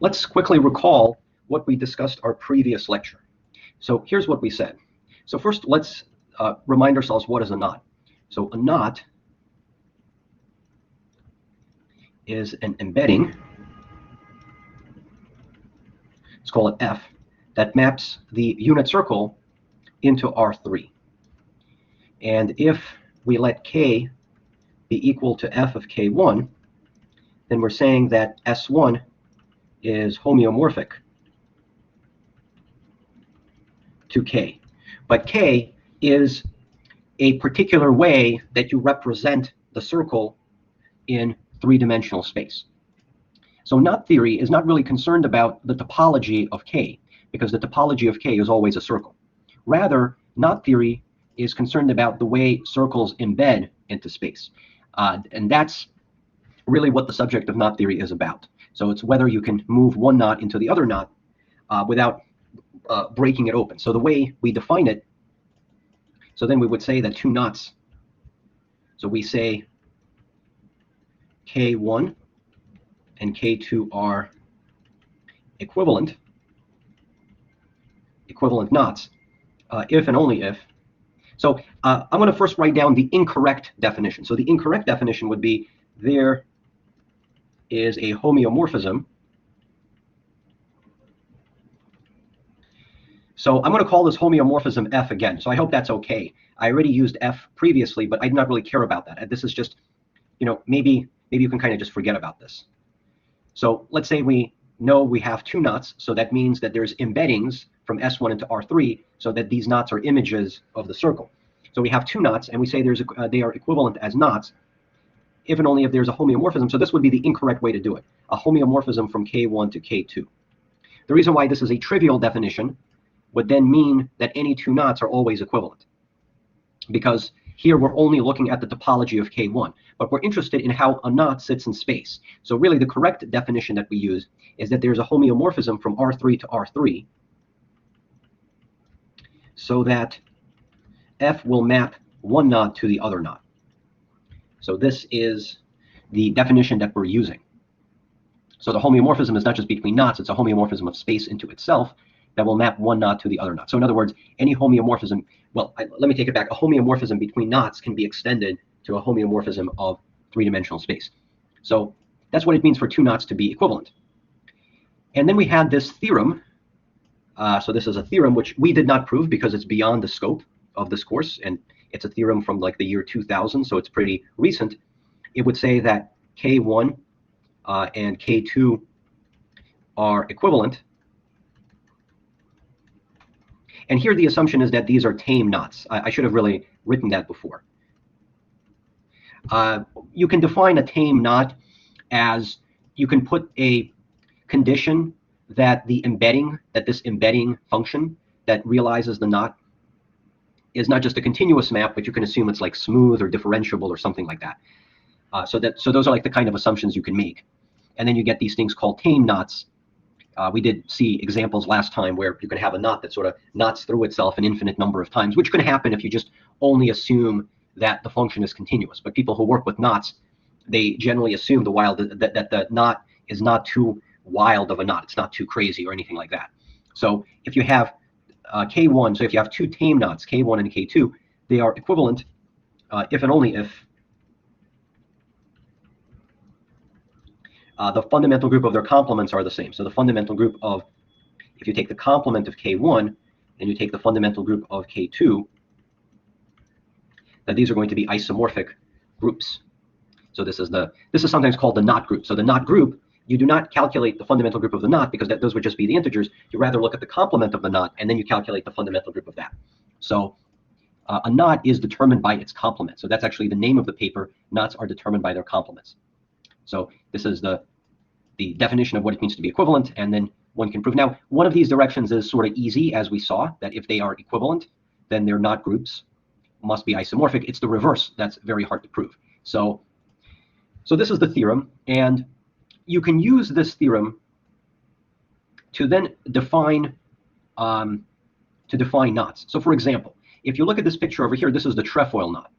let's quickly recall what we discussed our previous lecture. So here's what we said. So first, let's remind ourselves, what is a knot? So a knot is an embedding, let's call it F, that maps the unit circle into R3. And if we let K be equal to F of K1, then we're saying that S1 is homeomorphic to K. But K is a particular way that you represent the circle in three-dimensional space. So knot theory is not really concerned about the topology of K, because the topology of K is always a circle. Rather, knot theory is concerned about the way circles embed into space. And that's really what the subject of knot theory is about. So it's whether you can move one knot into the other knot without breaking it open. So the way we define it, so then we would say that two knots, so we say K1 and K2 are equivalent knots, if and only if. So I'm going to first write down the incorrect definition. So the incorrect definition would be there is a homeomorphism. So I'm going to call this homeomorphism F again. So I hope that's okay. I already used F previously, but I do not really care about that. This is just, maybe you can kind of just forget about this. So let's say we know we have two knots. So that means that there's embeddings from S1 into R3, so that these knots are images of the circle. So we have two knots, and we say they are equivalent as knots, if and only if there's a homeomorphism. So this would be the incorrect way to do it, a homeomorphism from K1 to K2. The reason why this is a trivial definition would then mean that any two knots are always equivalent, because here we're only looking at the topology of K1, but we're interested in how a knot sits in space. So really the correct definition that we use is that there's a homeomorphism from R3 to R3, so that F will map one knot to the other knot. So this is the definition that we're using. So the homeomorphism is not just between knots, it's a homeomorphism of space into itself that will map one knot to the other knot. So in other words, any homeomorphism, let me take it back. A homeomorphism between knots can be extended to a homeomorphism of three-dimensional space. So that's what it means for two knots to be equivalent. And then we had this theorem. So this is a theorem which we did not prove because it's beyond the scope of this course, and it's a theorem from like the year 2000, so it's pretty recent. It would say that K1 and K2 are equivalent. And here the assumption is that these are tame knots. I should have really written that before. You can define a tame knot as you can put a condition that this embedding function that realizes the knot is not just a continuous map, but you can assume it's like smooth or differentiable or something like that. So those are like the kind of assumptions you can make. And then you get these things called tame knots. We did see examples last time where you can have a knot that sort of knots through itself an infinite number of times, which can happen if you just only assume that the function is continuous. But people who work with knots, they generally assume that the knot is not too wild of a knot. It's not too crazy or anything like that. So if you have K1, so if you have two tame knots, K1 and K2, they are equivalent if and only if the fundamental group of their complements are the same. So the fundamental group of, if you take the complement of K1 and you take the fundamental group of K2, that these are going to be isomorphic groups. So this is sometimes called the knot group. So the knot group, you do not calculate the fundamental group of the knot because those would just be the integers. You rather look at the complement of the knot and then you calculate the fundamental group of that. So a knot is determined by its complement. So that's actually the name of the paper. Knots are determined by their complements. So this is the definition of what it means to be equivalent, and then one can prove. Now, one of these directions is sort of easy, as we saw, that if they are equivalent, then their knot groups must be isomorphic. It's the reverse that's very hard to prove. So this is the theorem, and you can use this theorem to then define knots. So for example, if you look at this picture over here, this is the trefoil knot.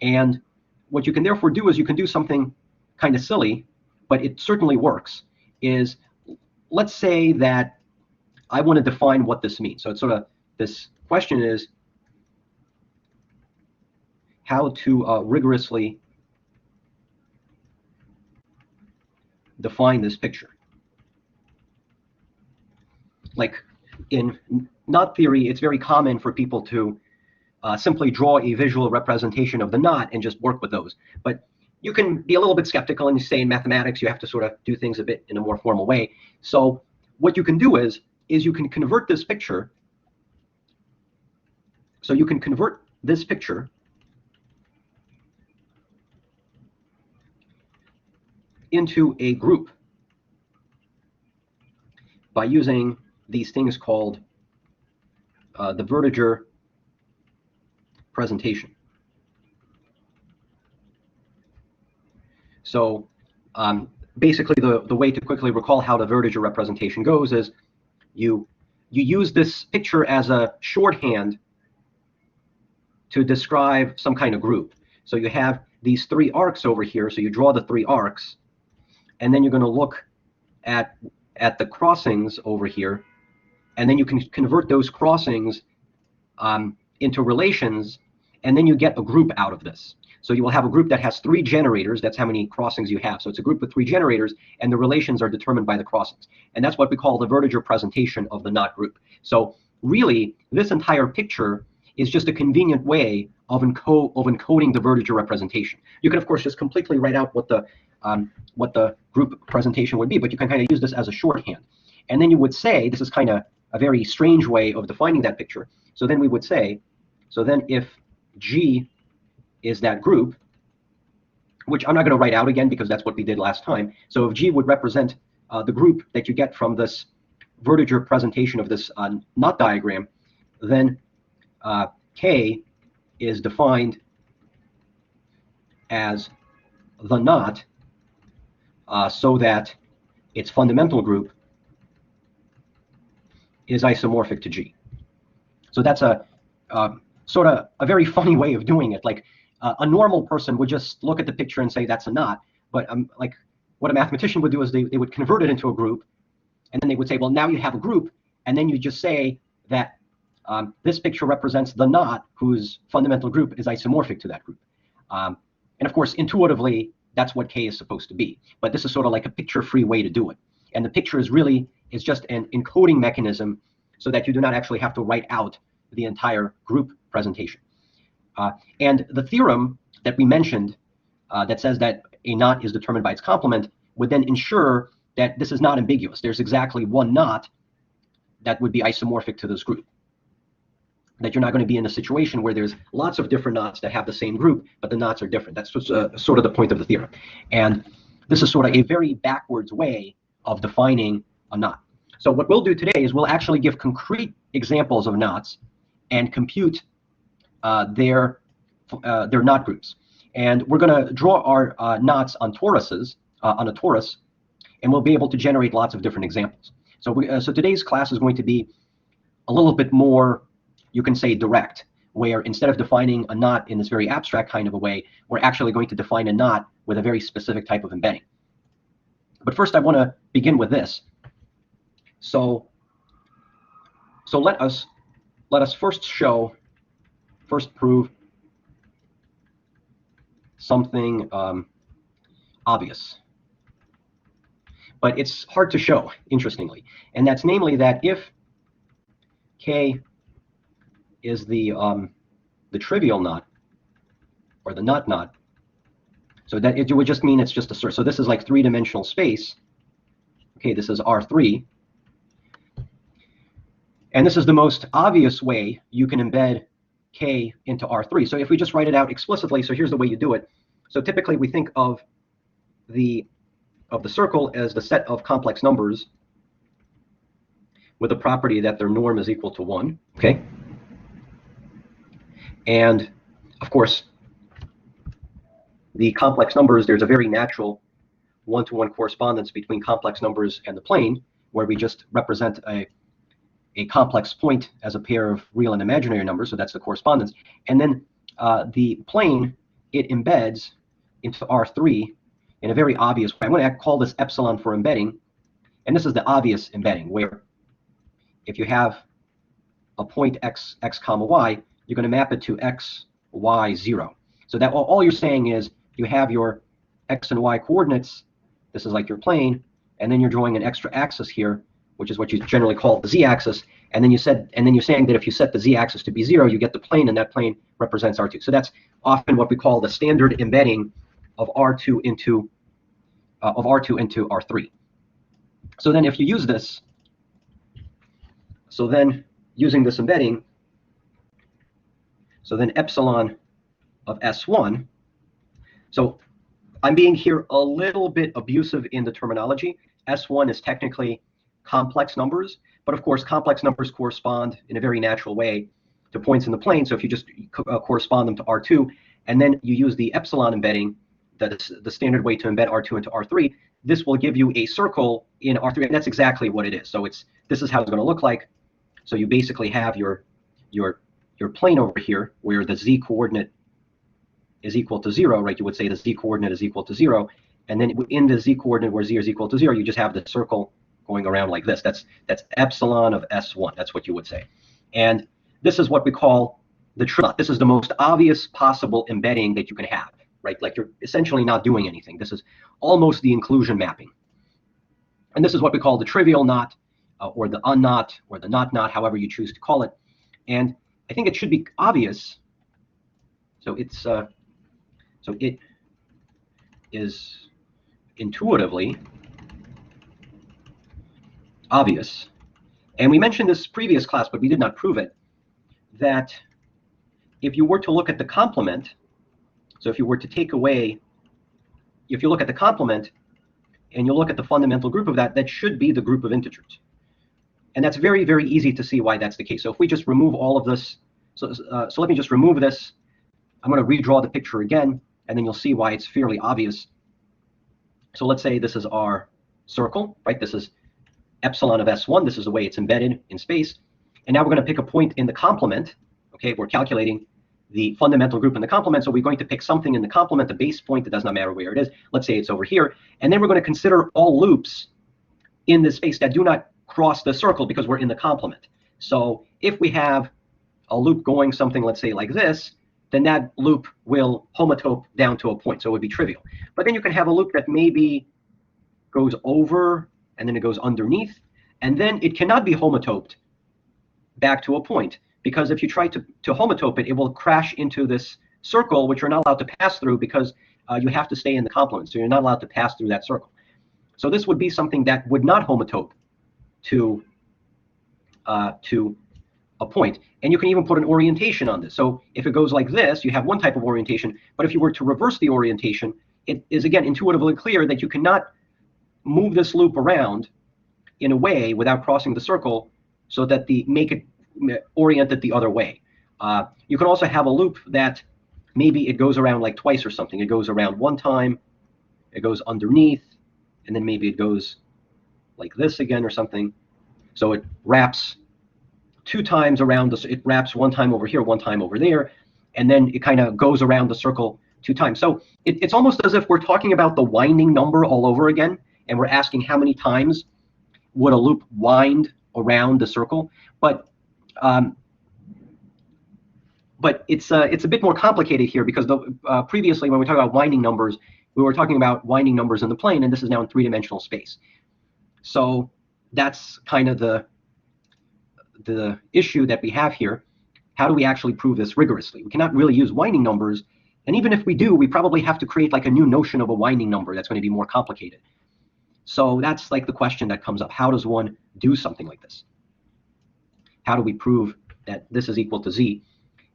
And what you can therefore do is you can do something kind of silly, but it certainly works, is let's say that I want to define what this means. So it's sort of, this question is how to rigorously define this picture. Like in knot theory, it's very common for people to simply draw a visual representation of the knot and just work with those. But you can be a little bit skeptical, and you say in mathematics you have to sort of do things a bit in a more formal way. So what you can do is you can convert this picture. So you can convert this picture into a group by using these things called the Vertiger presentation. So basically the way to quickly recall how the Vertiger representation goes is you use this picture as a shorthand to describe some kind of group. So you have these three arcs over here, so you draw the three arcs, and then you're going to look at the crossings over here, and then you can convert those crossings into relations, and then you get a group out of this. So you will have a group that has three generators. That's how many crossings you have. So it's a group with three generators, and the relations are determined by the crossings. And that's what we call the Vertiger presentation of the knot group. So really, this entire picture is just a convenient way of encoding the Vertiger representation. You can, of course, just completely write out what the group presentation would be, but you can kind of use this as a shorthand. And then you would say, this is kind of a very strange way of defining that picture. So then we would say, so then if G is that group, which I'm not going to write out again because that's what we did last time. So if G would represent the group that you get from this Vertiger presentation of this knot diagram, then K is defined as the knot so that its fundamental group is isomorphic to G. So that's a sort of a very funny way of doing it. Like a normal person would just look at the picture and say that's a knot, but like what a mathematician would do is they would convert it into a group, and then they would say, well, now you have a group, and then you just say that this picture represents the knot whose fundamental group is isomorphic to that group. And of course, intuitively, that's what K is supposed to be. But this is sort of like a picture-free way to do it. And the picture is just an encoding mechanism so that you do not actually have to write out the entire group presentation. And the theorem that we mentioned that says that a knot is determined by its complement would then ensure that this is not ambiguous. There's exactly one knot that would be isomorphic to this group. That you're not going to be in a situation where there's lots of different knots that have the same group, but the knots are different. That's sort of the point of the theorem. And this is sort of a very backwards way of defining a knot. So what we'll do today is we'll actually give concrete examples of knots and compute their knot groups. And we're going to draw our knots on toruses, on a torus, and we'll be able to generate lots of different examples. So, so today's class is going to be a little bit more, you can say, direct, where instead of defining a knot in this very abstract kind of a way, we're actually going to define a knot with a very specific type of embedding. But first, I want to begin with this. So let us first prove something obvious. But it's hard to show, interestingly. And that's namely that if K is the trivial knot, or the knot, so that it would just mean it's just a search. So this is like three-dimensional space. Okay, this is R3. And this is the most obvious way you can embed K into R3. So if we just write it out explicitly, so here's the way you do it. So typically we think of the circle as the set of complex numbers with a property that their norm is equal to 1, okay? And of course, the complex numbers, there's a very natural one-to-one correspondence between complex numbers and the plane, where we just represent a complex point as a pair of real and imaginary numbers, so that's the correspondence. And then the plane, it embeds into R3 in a very obvious way. I'm going to call this epsilon for embedding, And this is the obvious embedding, where if you have a point x comma y, you're going to map it to x, y, 0. So that all you're saying is you have your x and y coordinates. This is like your plane, and then you're drawing an extra axis here, which is what you generally call the z-axis. And then you're saying that if you set the z-axis to be 0, you get the plane, and that plane represents R2. So that's often what we call the standard embedding of R2 into R3. So then if you use this, so then using this embedding, so then epsilon of S1, so I'm being here a little bit abusive in the terminology. S1 is technically complex numbers, but of course complex numbers correspond in a very natural way to points in the plane. So if you just correspond them to R2, and then you use the epsilon embedding, that is the standard way to embed R2 into R3, this will give you a circle in R3, and that's exactly what it is. So this is how it's going to look like. So you basically have your plane over here, where the z coordinate is equal to 0, right? You would say the z coordinate is equal to 0, and then in the z coordinate where z is equal to 0, you just have the circle going around like this. That's epsilon of S1. That's what you would say. And this is what we call the true. This is the most obvious possible embedding that you can have, right? Like you're essentially not doing anything. This is almost the inclusion mapping. And this is what we call the trivial knot, or the unknot, or the not, however you choose to call it. And I think it should be obvious. So it is intuitively obvious. And we mentioned this previous class, but we did not prove it, that if you were to look at the complement, so if you were to take away, if you look at the complement and you look at the fundamental group of that, that should be the group of integers. And that's very, very easy to see why that's the case. So if we just remove all of this, so let me just remove this. I'm going to redraw the picture again, and then you'll see why it's fairly obvious. So let's say this is our circle, right? This is epsilon of S1. This is the way it's embedded in space. And now we're going to pick a point in the complement. Okay, we're calculating the fundamental group in the complement. So we're going to pick something in the complement, the base point. It does not matter where it is. Let's say it's over here. And then we're going to consider all loops in this space that do not cross the circle because we're in the complement. So if we have a loop going something, let's say like this, then that loop will homotope down to a point. So it would be trivial. But then you can have a loop that maybe goes over and then it goes underneath. And then it cannot be homotoped back to a point, because if you try to homotope it, it will crash into this circle, which you're not allowed to pass through because you have to stay in the complement. So you're not allowed to pass through that circle. So this would be something that would not homotope to a point. And you can even put an orientation on this. So if it goes like this, you have one type of orientation. But if you were to reverse the orientation, it is, again, intuitively clear that you cannot move this loop around in a way without crossing the circle so that make it oriented the other way. You can also have a loop that maybe it goes around like twice or something. It goes around one time, it goes underneath, and then maybe it goes like this again or something. So it wraps two times around this. It wraps one time over here, one time over there, and then it kind of goes around the circle two times. So it's almost as if we're talking about the winding number all over again, and we're asking how many times would a loop wind around the circle. But it's a bit more complicated here, because previously when we talk about winding numbers, we were talking about winding numbers in the plane, and this is now in three-dimensional space. So that's kind of the issue that we have here. How do we actually prove this rigorously? We cannot really use winding numbers, and even if we do, we probably have to create like a new notion of a winding number that's going to be more complicated. So that's like the question that comes up. How does one do something like this? How do we prove that this is equal to z?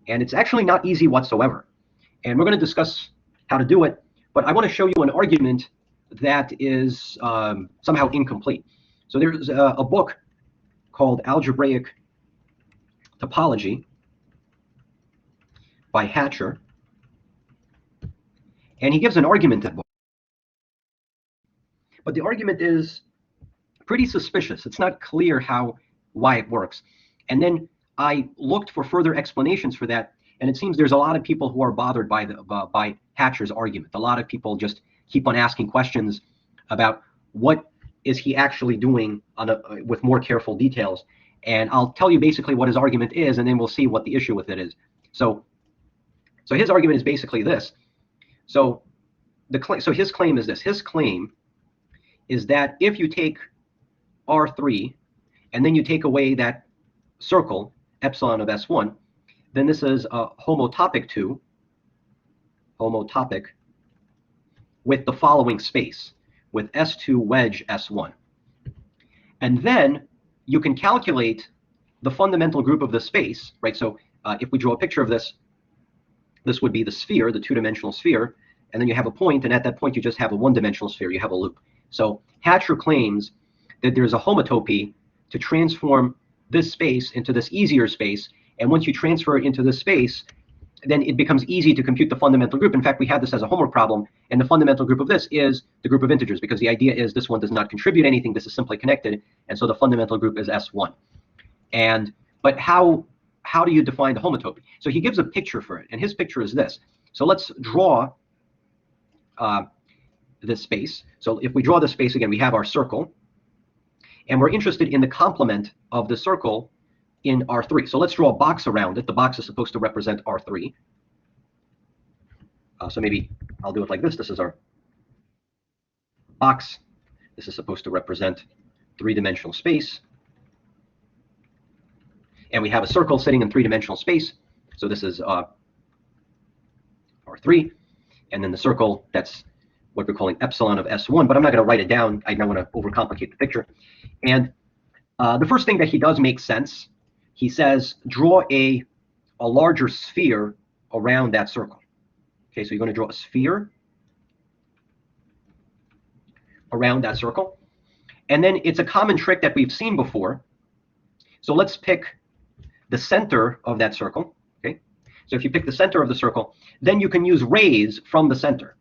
And it's actually not easy whatsoever. And we're going to discuss how to do it, but I want to show you an argument that is somehow incomplete. So there's a book called Algebraic Topology by Hatcher, and he gives an argument in that book. But the argument is pretty suspicious. It's not clear why it works. And then I looked for further explanations for that, and it seems there's a lot of people who are bothered by Hatcher's argument. A lot of people just keep on asking questions about what is he actually doing with more careful details? And I'll tell you basically what his argument is, and then we'll see what the issue with it is. So his argument is basically this. So his claim is this. His claim is that if you take R3 and then you take away that circle, epsilon of S1, then this is homotopic with the following space, with S2 wedge S1. And then you can calculate the fundamental group of the space, right? So if we draw a picture of this, this would be the sphere, the two-dimensional sphere, and then you have a point, and at that point you just have a one-dimensional sphere, you have a loop. So Hatcher claims that there's a homotopy to transform this space into this easier space, and once you transfer it into this space, then it becomes easy to compute the fundamental group. In fact, we had this as a homework problem, and the fundamental group of this is the group of integers, because the idea is this one does not contribute anything, this is simply connected, and so the fundamental group is S1. But how do you define the homotopy? So he gives a picture for it, and his picture is this. So let's draw this space. So if we draw this space again, we have our circle, and we're interested in the complement of the circle in R3. So let's draw a box around it. The box is supposed to represent R3. So maybe I'll do it like this. This is our box. This is supposed to represent three-dimensional space. And we have a circle sitting in three-dimensional space. So this is R3. And then the circle, that's what we're calling epsilon of S1. But I'm not going to write it down. I don't want to overcomplicate the picture. And the first thing that he does make sense. He says, draw a larger sphere around that circle. Okay, so you're going to draw a sphere around that circle. And then it's a common trick that we've seen before. So let's pick the center of that circle. Okay, so if you pick the center of the circle, then you can use rays from the center.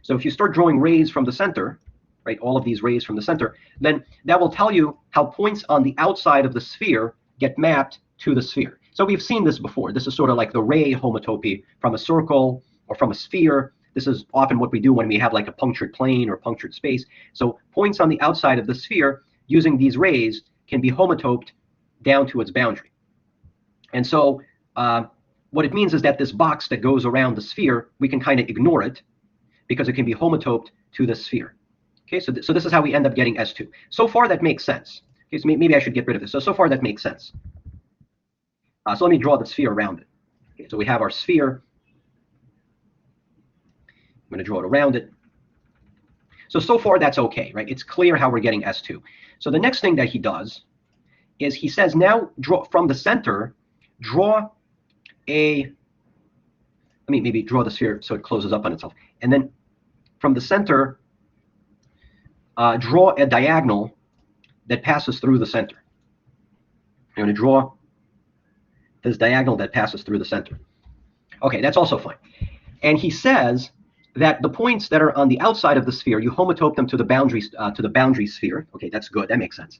So if you start drawing rays from the center, right, all of these rays from the center, then that will tell you how points on the outside of the sphere get mapped to the sphere. So we've seen this before. This is sort of like the ray homotopy from a circle or from a sphere. This is often what we do when we have like a punctured plane or punctured space. So points on the outside of the sphere using these rays can be homotoped down to its boundary. And so what it means is that this box that goes around the sphere, we can kind of ignore it because it can be homotoped to the sphere. Okay, so this is how we end up getting S2. So far that makes sense. Okay, so maybe I should get rid of this. So far that makes sense. So let me draw the sphere around it. Okay, so we have our sphere. I'm going to draw it around it. So far that's okay, right? It's clear how we're getting S2. So the next thing that he does is he says, now draw from the center, draw a, let me maybe draw the sphere so it closes up on itself. And then from the center, draw a diagonal that passes through the center. I'm going to draw this diagonal that passes through the center. Okay, that's also fine. And he says that the points that are on the outside of the sphere, you homotope them to the boundary sphere. Okay, that's good. That makes sense.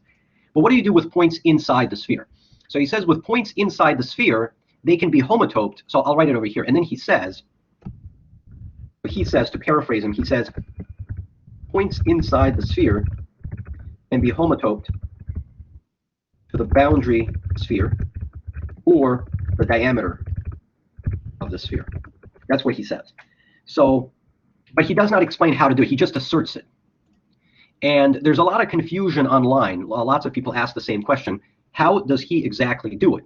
But what do you do with points inside the sphere? So he says with points inside the sphere, they can be homotoped. So I'll write it over here. And then he says, to paraphrase him, he says, points inside the sphere can be homotoped to the boundary sphere or the diameter of the sphere. That's what he says. So, but he does not explain how to do it. He just asserts it. And there's a lot of confusion online. Lots of people ask the same question. How does he exactly do it?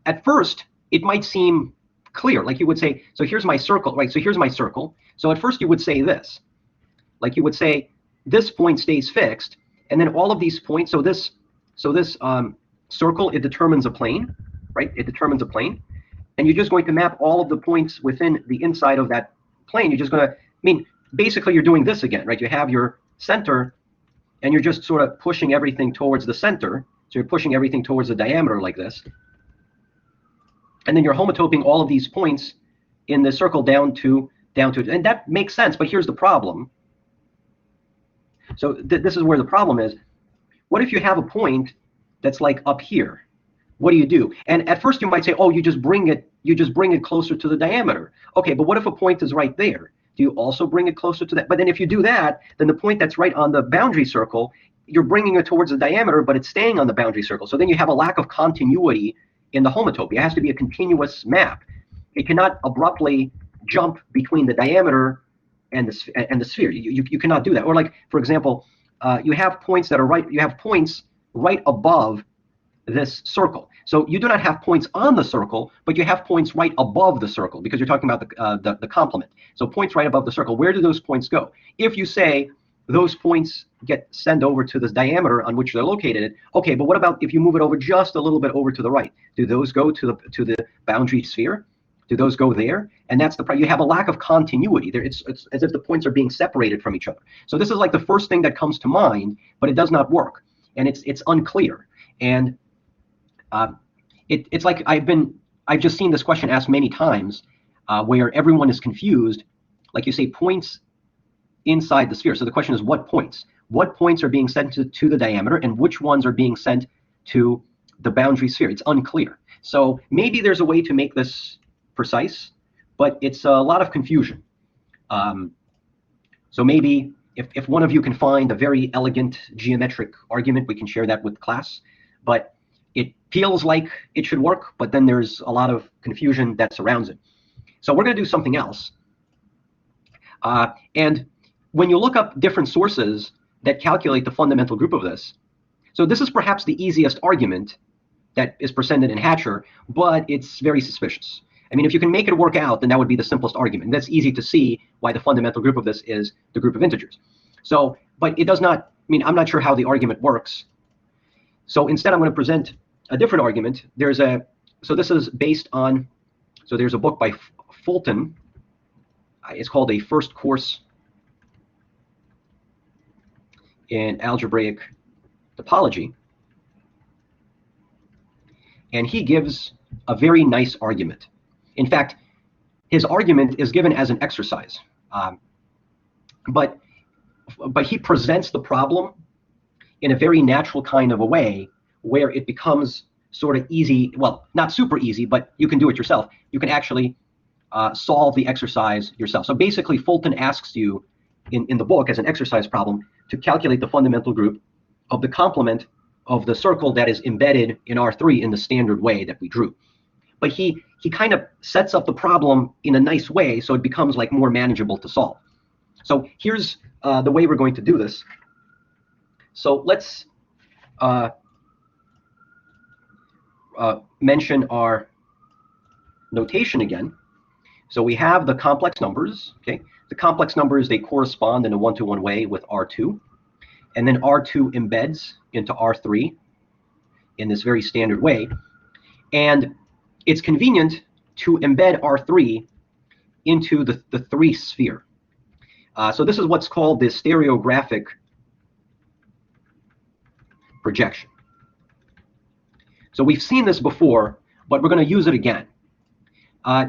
At first, it might seem clear. Like you would say, so here's my circle, right? So here's my circle. So at first you would say this. Like you would say, this point stays fixed. And then all of these points, so this circle, it determines a plane, right? It determines a plane. And you're just going to map all of the points within the inside of that plane. You're just going to, I mean, basically you're doing this again, right? You have your center, and you're just sort of pushing everything towards the center. So you're pushing everything towards the diameter like this. And then you're homotoping all of these points in the circle down to it. And that makes sense, but here's the problem. So this is where the problem is. What if you have a point that's like up here? What do you do? And at first you might say, oh, you just bring it closer to the diameter. Okay, but what if a point is right there? Do you also bring it closer to that? But then if you do that, then the point that's right on the boundary circle you're bringing it towards the diameter, but it's staying on the boundary circle. So then you have a lack of continuity in the homotopy. It has to be a continuous map. It cannot abruptly jump between the diameter and the sphere. You cannot do that. Or like, for example, you have points that are right. You have points right above this circle. So you do not have points on the circle, but you have points right above the circle because you're talking about the complement. So points right above the circle. Where do those points go? If you say those points get sent over to this diameter on which they're located, okay, but what about if you move it over just a little bit over to the right? Do those go to the boundary sphere? Do those go there? And that's the problem. You have a lack of continuity there. It's as if the points are being separated from each other. So this is like the first thing that comes to mind, but it does not work, and it's unclear. And it's like I've just seen this question asked many times, where everyone is confused. Like you say, points inside the sphere. So the question is, what points? What points are being sent to the diameter, and which ones are being sent to the boundary sphere? It's unclear. So maybe there's a way to make this precise, but it's a lot of confusion. So maybe if one of you can find a very elegant geometric argument, we can share that with class. But it feels like it should work, but then there's a lot of confusion that surrounds it. So we're going to do something else. And when you look up different sources that calculate the fundamental group of this, so this is perhaps the easiest argument that is presented in Hatcher, but it's very suspicious. I mean, if you can make it work out, then that would be the simplest argument. And that's easy to see why the fundamental group of this is the group of integers. So, but it does not, I mean, I'm not sure how the argument works. So instead, I'm going to present a different argument. So this is based on, so there's a book by Fulton. It's called A First Course in Algebraic Topology. And he gives a very nice argument. In fact, his argument is given as an exercise. But he presents the problem in a very natural kind of a way where it becomes sort of easy, well, not super easy, but you can do it yourself. You can actually solve the exercise yourself. So basically, Fulton asks you in the book as an exercise problem to calculate the fundamental group of the complement of the circle that is embedded in R3 in the standard way that we drew. But he kind of sets up the problem in a nice way so it becomes like more manageable to solve. So here's the way we're going to do this. So let's mention our notation again. So we have the complex numbers. Okay, the complex numbers, they correspond in a one-to-one way with R2, and then R2 embeds into R3 in this very standard way. And it's convenient to embed R3 into the 3 sphere. So this is what's called the stereographic projection. So we've seen this before, but we're going to use it again.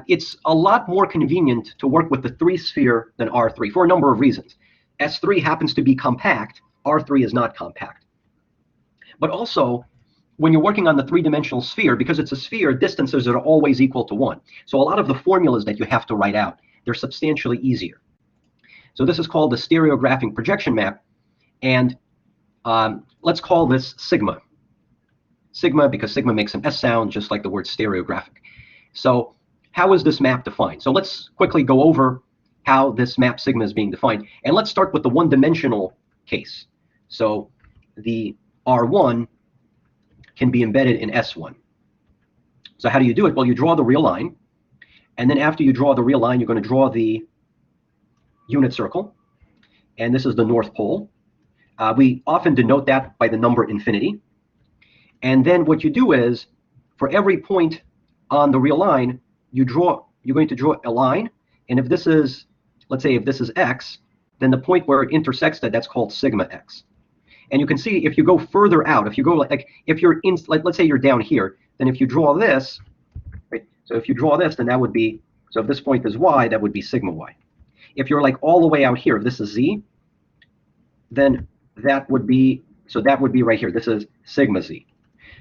It's a lot more convenient to work with the 3 sphere than R3 for a number of reasons. S3 happens to be compact, R3 is not compact. But also, when you're working on the 3-dimensional sphere, because it's a sphere, distances are always equal to 1. So a lot of the formulas that you have to write out, they're substantially easier. So this is called the stereographic projection map, and let's call this sigma. Sigma, because sigma makes an S sound, just like the word stereographic. So how is this map defined? So let's quickly go over how this map sigma is being defined. And let's start with the one-dimensional case. So the R1 can be embedded in S1. So how do you do it? Well, you draw the real line. And then after you draw the real line, you're going to draw the unit circle. And this is the North Pole. We often denote that by the number infinity. And then what you do is, for every point on the real line, you're going to draw a line. And if this is, let's say if this is x, then the point where it intersects that's called sigma x. And you can see if you go further out, if you go like if you're in, like let's say you're down here, then if you draw this, right? So if you draw this, then that would be, so if this point is y, that would be sigma y. If you're like all the way out here, if this is z, then that would be, so that would be right here. This is sigma z.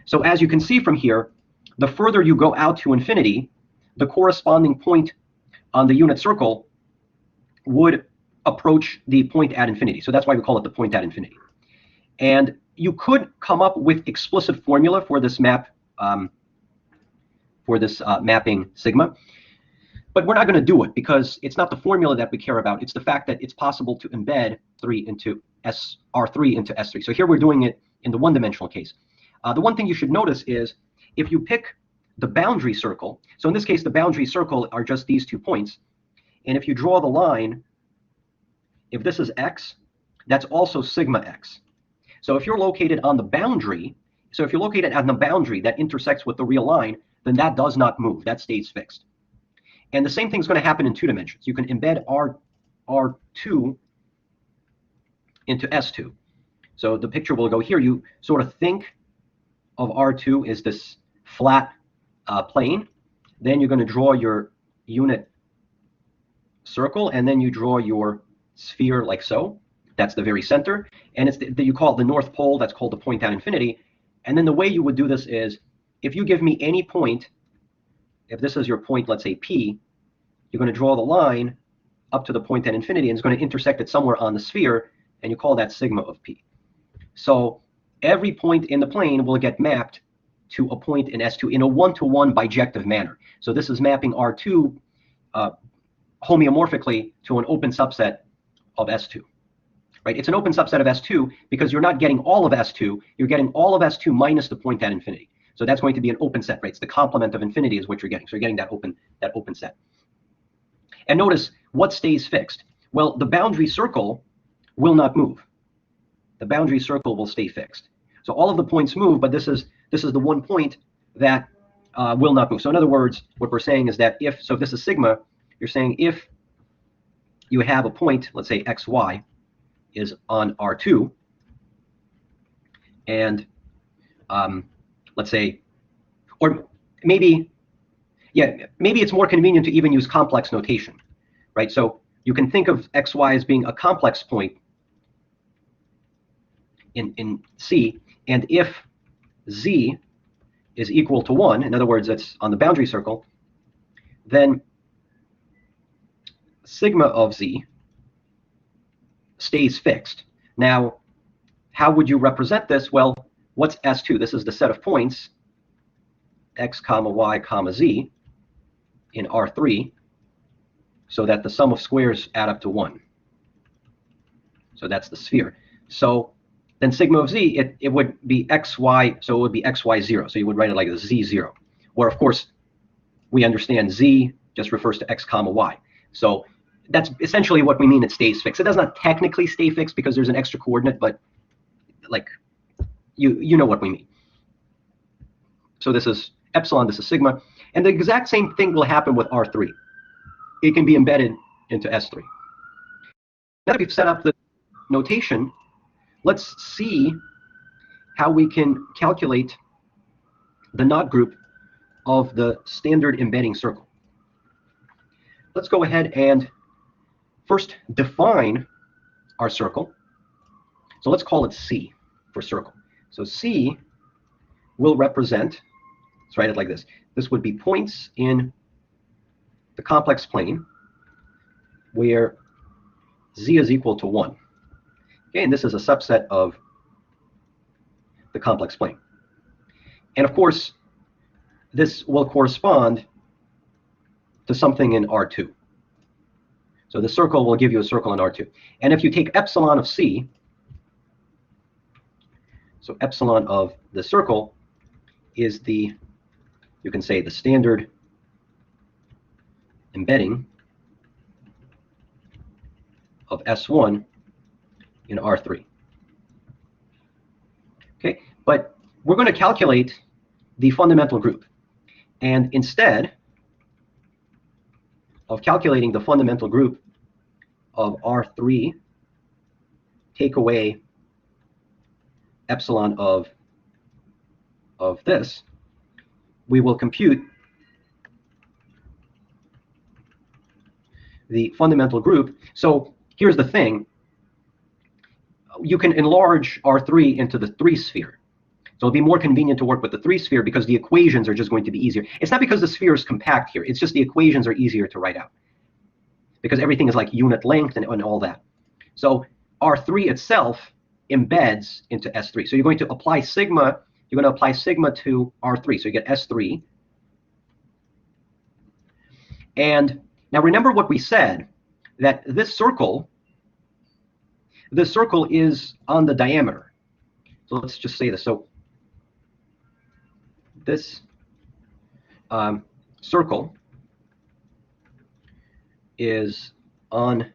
So as you can see from here, the further you go out to infinity, the corresponding point on the unit circle would approach the point at infinity. So that's why we call it the point at infinity. And you could come up with explicit formula for this map, mapping sigma. But we're not going to do it because it's not the formula that we care about. It's the fact that it's possible to embed R3 into S3. So here we're doing it in the one-dimensional case. The one thing you should notice is if you pick the boundary circle, so in this case, the boundary circle are just these 2 points. And if you draw the line, if this is x, that's also sigma x. So if you're located on the boundary, that intersects with the real line, then that does not move. That stays fixed. And the same thing is going to happen in 2 dimensions. You can embed R2 into S2. So the picture will go here. You sort of think of R2 as this flat plane. Then you're going to draw your unit circle, and then you draw your sphere like so. That's the very center. And it's you call it the North Pole. That's called the point at infinity. And then the way you would do this is, if you give me any point, if this is your point, let's say P, you're going to draw the line up to the point at infinity, and it's going to intersect it somewhere on the sphere, and you call that sigma of P. So every point in the plane will get mapped to a point in S2 in a one-to-one bijective manner. So this is mapping R2 homeomorphically to an open subset of S2. Right? It's an open subset of S2 because you're not getting all of S2. You're getting all of S2 minus the point at infinity. So that's going to be an open set, right? It's the complement of infinity is what you're getting. So you're getting that open set. And notice what stays fixed. Well, the boundary circle will not move. The boundary circle will stay fixed. So all of the points move, but this is the one point that will not move. So in other words, what we're saying is that if this is sigma, you're saying if you have a point, let's say xy is on R2, and let's say, or maybe it's more convenient to even use complex notation, right? So you can think of xy as being a complex point in C, and if z is equal to 1, in other words, it's on the boundary circle, then sigma of z stays fixed. Now, how would you represent this? Well, what's S2? This is the set of points x comma y comma z in R3, so that the sum of squares add up to 1. So that's the sphere. So then sigma of z, it would be xy, so it would be xy0. So you would write it like a z0. Or of course, we understand z just refers to x comma y. So that's essentially what we mean it stays fixed. It does not technically stay fixed because there's an extra coordinate, but like you know what we mean. So this is epsilon, this is sigma. And the exact same thing will happen with R3. It can be embedded into S3. Now that we've set up the notation, let's see how we can calculate the knot group of the standard embedding circle. Let's go ahead and first define our circle. So let's call it C for circle. So C will represent, let's write it like this. This would be points in the complex plane where z is equal to 1. Okay, and this is a subset of the complex plane. And of course, this will correspond to something in R2. So the circle will give you a circle in R2. And if you take epsilon of C, so epsilon of the circle is the, you can say, the standard embedding of S1 in R3. Okay, but we're going to calculate the fundamental group. And instead of calculating the fundamental group of R3, take away epsilon of this, we will compute the fundamental group. So here's the thing. You can enlarge R3 into the 3 sphere. So it'll be more convenient to work with the 3 sphere because the equations are just going to be easier. It's not because the sphere is compact here. It's just the equations are easier to write out because everything is like unit length and all that. So R3 itself embeds into S3. So you're going to apply sigma. You're going to apply sigma to R3. So you get S3. And now remember what we said, that this circle is on the diameter. So let's just say this. So this circle is on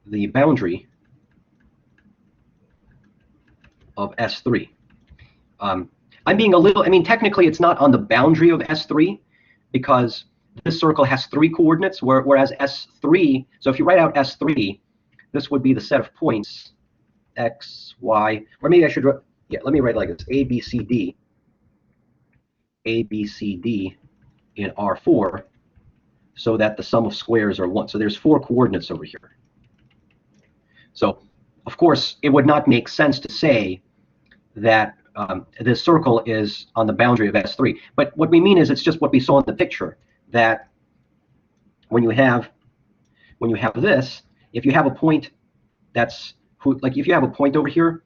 the boundary of S3. I'm being a little, I mean, technically it's not on the boundary of S3 because this circle has 3 coordinates, whereas S3, so if you write out S3, this would be the set of points X, Y, or maybe I should, yeah, let me write like this, A, B, C, D in R4, so that the sum of squares are 1. So there's 4 coordinates over here. So, of course, it would not make sense to say that this circle is on the boundary of S3. But what we mean is it's just what we saw in the picture, that when you have this, if you have a point that's, like if you have a point over here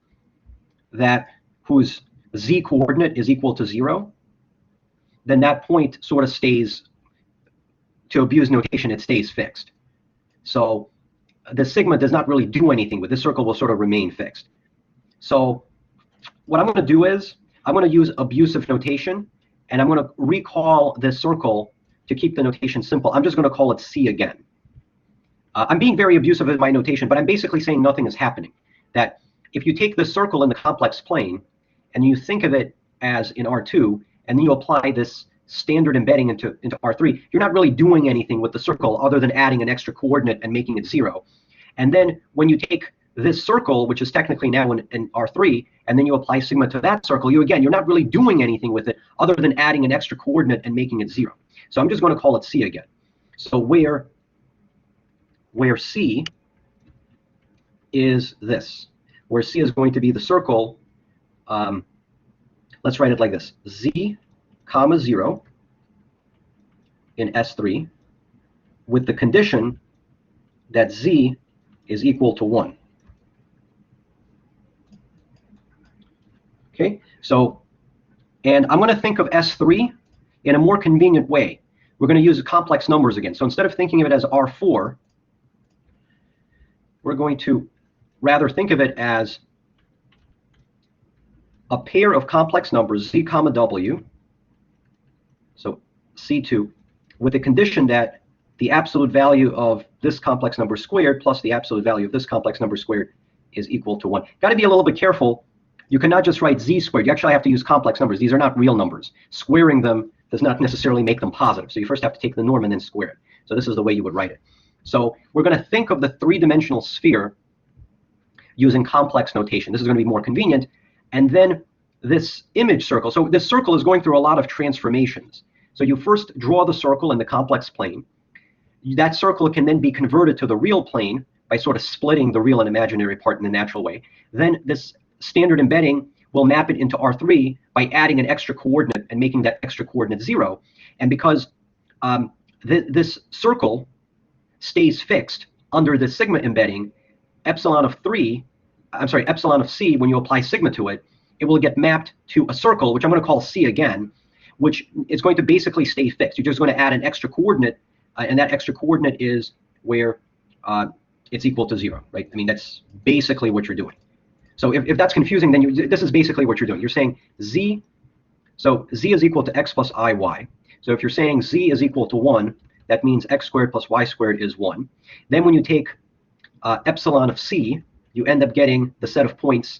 that whose z coordinate is equal to 0, then that point sort of stays, to abuse notation, it stays fixed. So the sigma does not really do anything, but this circle will sort of remain fixed. So what I'm going to do is I'm going to use abusive notation, and I'm going to recall this circle to keep the notation simple. I'm just going to call it C again. I'm being very abusive in my notation, but I'm basically saying nothing is happening. That if you take the circle in the complex plane and you think of it as in R2, and then you apply this standard embedding into R3, you're not really doing anything with the circle other than adding an extra coordinate and making it 0. And then when you take this circle, which is technically now in R3, and then you apply sigma to that circle, you're not really doing anything with it other than adding an extra coordinate and making it 0. So I'm just going to call it C again. So where C is this, where C is going to be the circle, let's write it like this, Z, comma 0 in S3 with the condition that Z is equal to 1. Okay, so, and I'm going to think of S3 in a more convenient way. We're going to use complex numbers again. So instead of thinking of it as R4, we're going to rather think of it as a pair of complex numbers, Z comma W, so C2, with the condition that the absolute value of this complex number squared plus the absolute value of this complex number squared is equal to 1. Got to be a little bit careful. You cannot just write Z squared. You actually have to use complex numbers. These are not real numbers. Squaring them does not necessarily make them positive. So you first have to take the norm and then square it. So this is the way you would write it. So we're going to think of the 3-dimensional sphere using complex notation. This is going to be more convenient. And then this image circle. So this circle is going through a lot of transformations. So you first draw the circle in the complex plane. That circle can then be converted to the real plane by sort of splitting the real and imaginary part in the natural way. Then this standard embedding will map it into R3 by adding an extra coordinate and making that extra coordinate 0. And because this circle stays fixed under the sigma embedding, epsilon of C, when you apply sigma to it, it will get mapped to a circle, which I'm going to call C again, which is going to basically stay fixed. You're just going to add an extra coordinate, and that extra coordinate is where it's equal to 0, right? I mean, that's basically what you're doing. So if that's confusing, then this is basically what you're doing. You're saying Z, so Z is equal to x plus iy. So if you're saying Z is equal to 1, that means x squared plus y squared is 1. Then when you take epsilon of C, you end up getting the set of points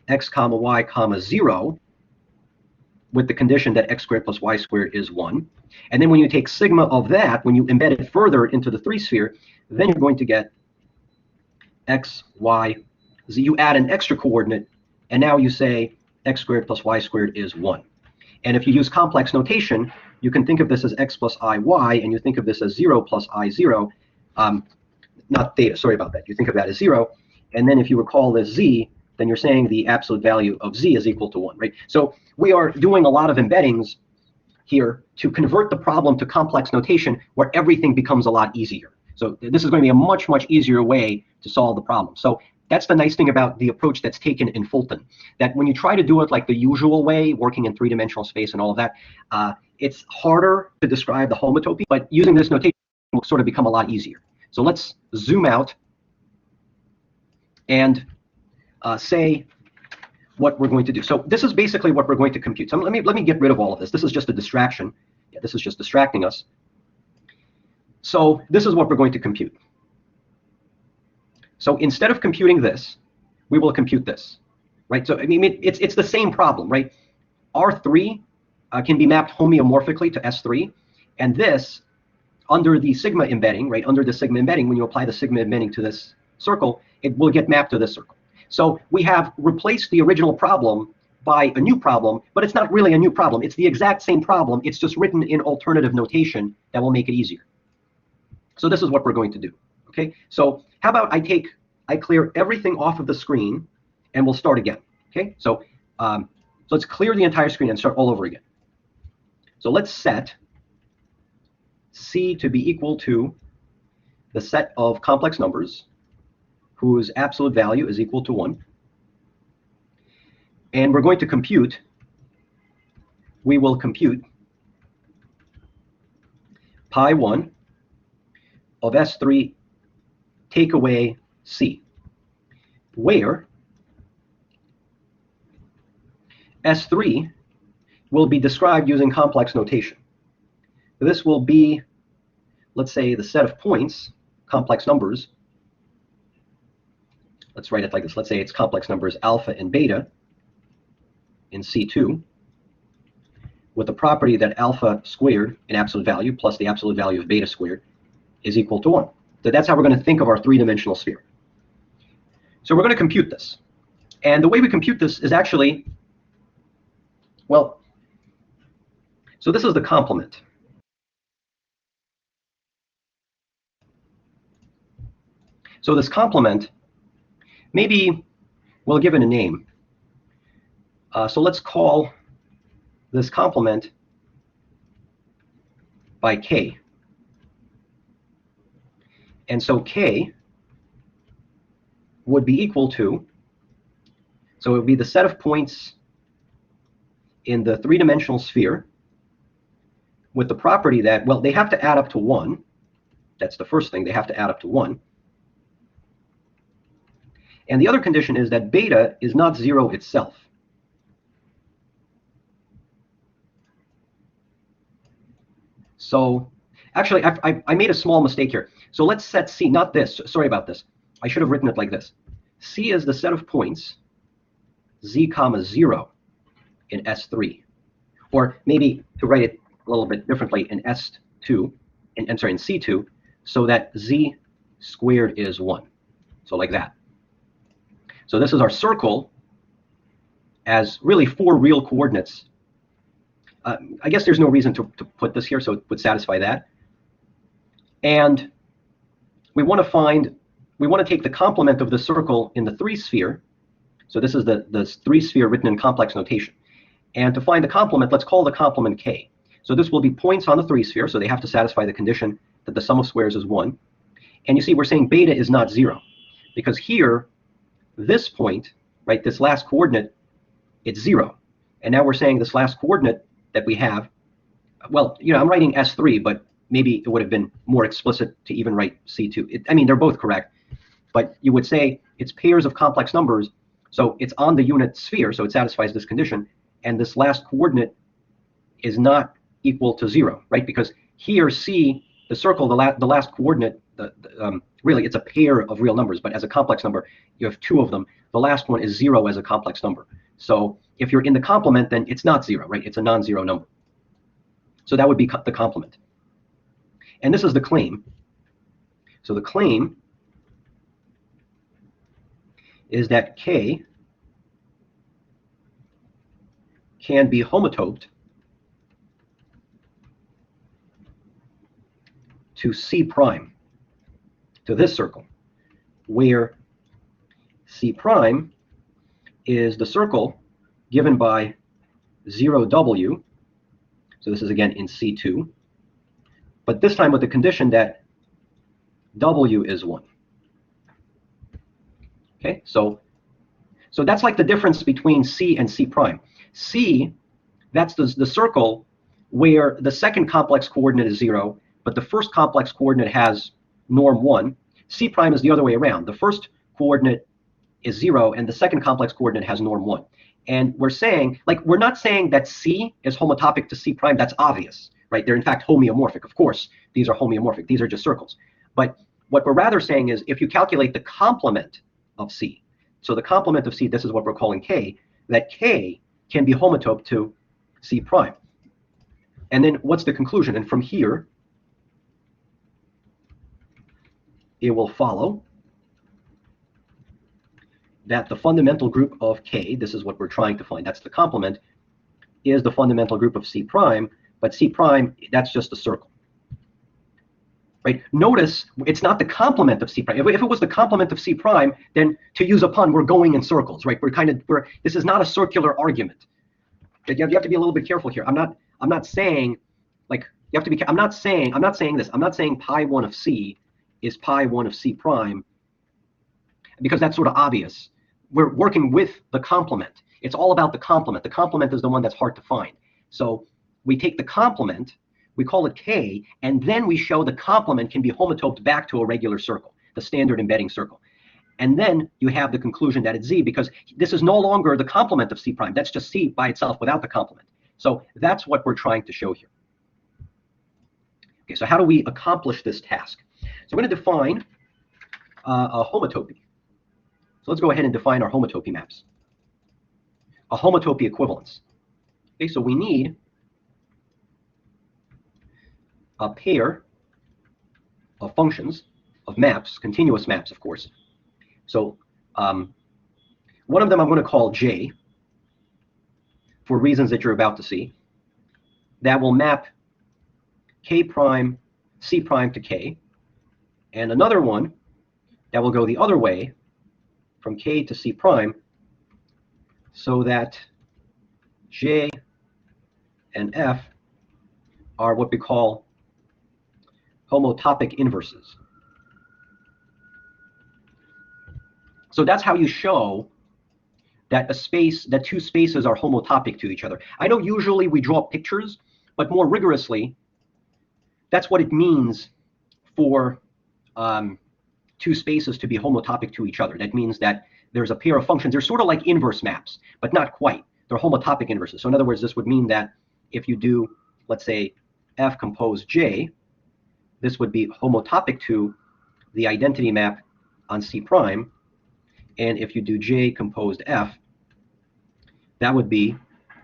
x comma y comma 0 with the condition that x squared plus y squared is 1. And then when you take sigma of that, when you embed it further into the 3-sphere, then you're going to get x, y, z. You add an extra coordinate, and now you say x squared plus y squared is 1. And if you use complex notation, you can think of this as x plus iy, and you think of this as 0 plus I0. Not theta, sorry about that. You think of that as 0. And then if you recall this z, then you're saying the absolute value of z is equal to 1, right? So we are doing a lot of embeddings here to convert the problem to complex notation where everything becomes a lot easier. So this is going to be a much, much easier way to solve the problem. So that's the nice thing about the approach that's taken in Fulton, that when you try to do it like the usual way, working in three-dimensional space and all of that, it's harder to describe the homotopy, but using this notation will sort of become a lot easier. So let's zoom out and say what we're going to do. So this is basically what we're going to compute. So let me get rid of all of this. This is just a distraction. Yeah, this is just distracting us. So this is what we're going to compute. So instead of computing this, we will compute this, right? So I mean, it's the same problem, right? R3 can be mapped homeomorphically to S3, and this, under the sigma embedding, right? Under the sigma embedding, when you apply the sigma embedding to this circle, it will get mapped to this circle. So we have replaced the original problem by a new problem, but it's not really a new problem. It's the exact same problem. It's just written in alternative notation that will make it easier. So this is what we're going to do. Okay, so how about I clear everything off of the screen and we'll start again. Okay, so let's clear the entire screen and start all over again. So let's set C to be equal to the set of complex numbers whose absolute value is equal to 1. And we're going to compute, we will compute pi 1 of S3 take away C, where S3 will be described using complex notation. This will be, let's say, the set of points, complex numbers. Let's write it like this. Let's say it's complex numbers alpha and beta in C2, with the property that alpha squared in absolute value plus the absolute value of beta squared is equal to 1. So that's how we're going to think of our three-dimensional sphere. So we're going to compute this. And the way we compute this is actually, well, so this is the complement. So this complement, maybe we'll give it a name. So let's call this complement by K. And so K would be equal to, so it would be the set of points in the three-dimensional sphere with the property that, well, they have to add up to 1. That's the first thing, they have to add up to 1. And the other condition is that beta is not 0 itself. So actually, I made a small mistake here. So let's set C, not this. Sorry about this. I should have written it like this. C is the set of points z comma 0 in S3. Or maybe to write it a little bit differently in S2, in C2, so that z squared is 1. So like that. So this is our circle as really 4 real coordinates. I guess there's no reason to put this here, so it would satisfy that. And we want to take the complement of the circle in the 3-sphere. So this is the 3-sphere written in complex notation. And to find the complement, let's call the complement K. So this will be points on the 3-sphere, so they have to satisfy the condition that the sum of squares is 1. And you see we're saying beta is not 0, because here, this point, right, this last coordinate, it's 0. And now we're saying this last coordinate that we have, well, you know, I'm writing S3, but maybe it would have been more explicit to even write C2. I mean, they're both correct, but you would say it's pairs of complex numbers, so it's on the unit sphere, so it satisfies this condition, and this last coordinate is not equal to 0, right? Because here, C, the circle, the last coordinate, really, it's a pair of real numbers, but as a complex number, you have 2 of them. The last one is 0 as a complex number. So if you're in the complement, then it's not 0, right? It's a non-zero number. So that would be the complement. And this is the claim. So the claim is that K can be homotoped to C prime, to this circle, where C prime is the circle given by 0W. So this is again in C2, but this time with the condition that W is 1. Okay, so that's like the difference between C and C prime. C, that's the circle where the second complex coordinate is 0, but the first complex coordinate has norm 1. C prime is the other way around. The first coordinate is 0, and the second complex coordinate has norm 1. And we're saying, like, we're not saying that C is homotopic to C prime. That's obvious, right? They're in fact homeomorphic. Of course, these are homeomorphic. These are just circles. But what we're rather saying is if you calculate the complement of C, so the complement of C, this is what we're calling K, that K can be homotope to C prime. And then what's the conclusion? And from here, it will follow that the fundamental group of K, this is what we're trying to find, that's the complement, is the fundamental group of C prime, but C prime, that's just a circle. Right? Notice it's not the complement of C prime. If it was the complement of C prime, then to use a pun, we're going in circles, right? This is not a circular argument. You have to be a little bit careful here. I'm not saying, like, you have to be, I'm not saying this. I'm not saying pi 1 of C is pi 1 of C prime, because that's sort of obvious. We're working with the complement. It's all about the complement. The complement is the one that's hard to find. So we take the complement, we call it K, and then we show the complement can be homotoped back to a regular circle, the standard embedding circle. And then you have the conclusion that it's Z, because this is no longer the complement of C prime. That's just C by itself without the complement. So that's what we're trying to show here. Okay, so how do we accomplish this task? So we're going to define a homotopy. So let's go ahead and define our homotopy maps. A homotopy equivalence. Okay, so we need a pair of functions, of maps, continuous maps, of course. So one of them I'm going to call J, for reasons that you're about to see. That will map K prime, C prime to K. And another one that will go the other way, from K to C prime, so that J and F are what we call homotopic inverses. So that's how you show that that two spaces are homotopic to each other. I know usually we draw pictures, but more rigorously, that's what it means for two spaces to be homotopic to each other. That means that there's a pair of functions. They're sort of like inverse maps, but not quite. They're homotopic inverses. So in other words, this would mean that if you do, let's say, F compose J, this would be homotopic to the identity map on C prime. And if you do J composed F, that would be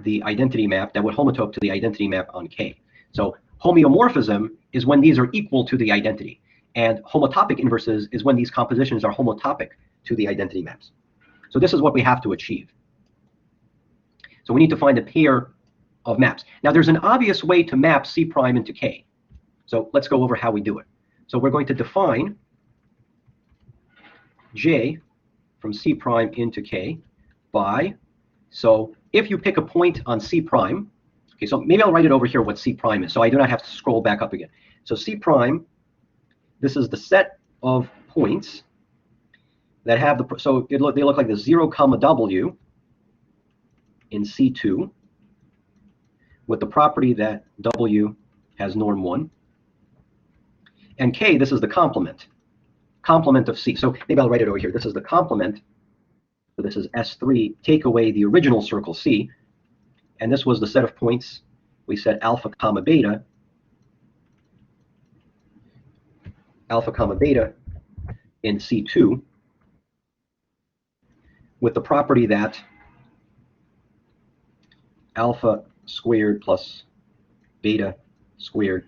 the identity map that would homotope to the identity map on K. So homeomorphism is when these are equal to the identity. And homotopic inverses is when these compositions are homotopic to the identity maps. So this is what we have to achieve. So we need to find a pair of maps. Now there's an obvious way to map C prime into K. So let's go over how we do it. So we're going to define J from C prime into K by, so if you pick a point on C prime, okay, so maybe I'll write it over here what C prime is, so I do not have to scroll back up again. So C prime, this is the set of points that have the, so they look like the 0, W in C2 with the property that W has norm 1. And K, this is the complement of C. So maybe I'll write it over here. This is the complement. So this is S3. Take away the original circle C. And this was the set of points. We said alpha comma beta. Alpha comma beta in C2 with the property that alpha squared plus beta squared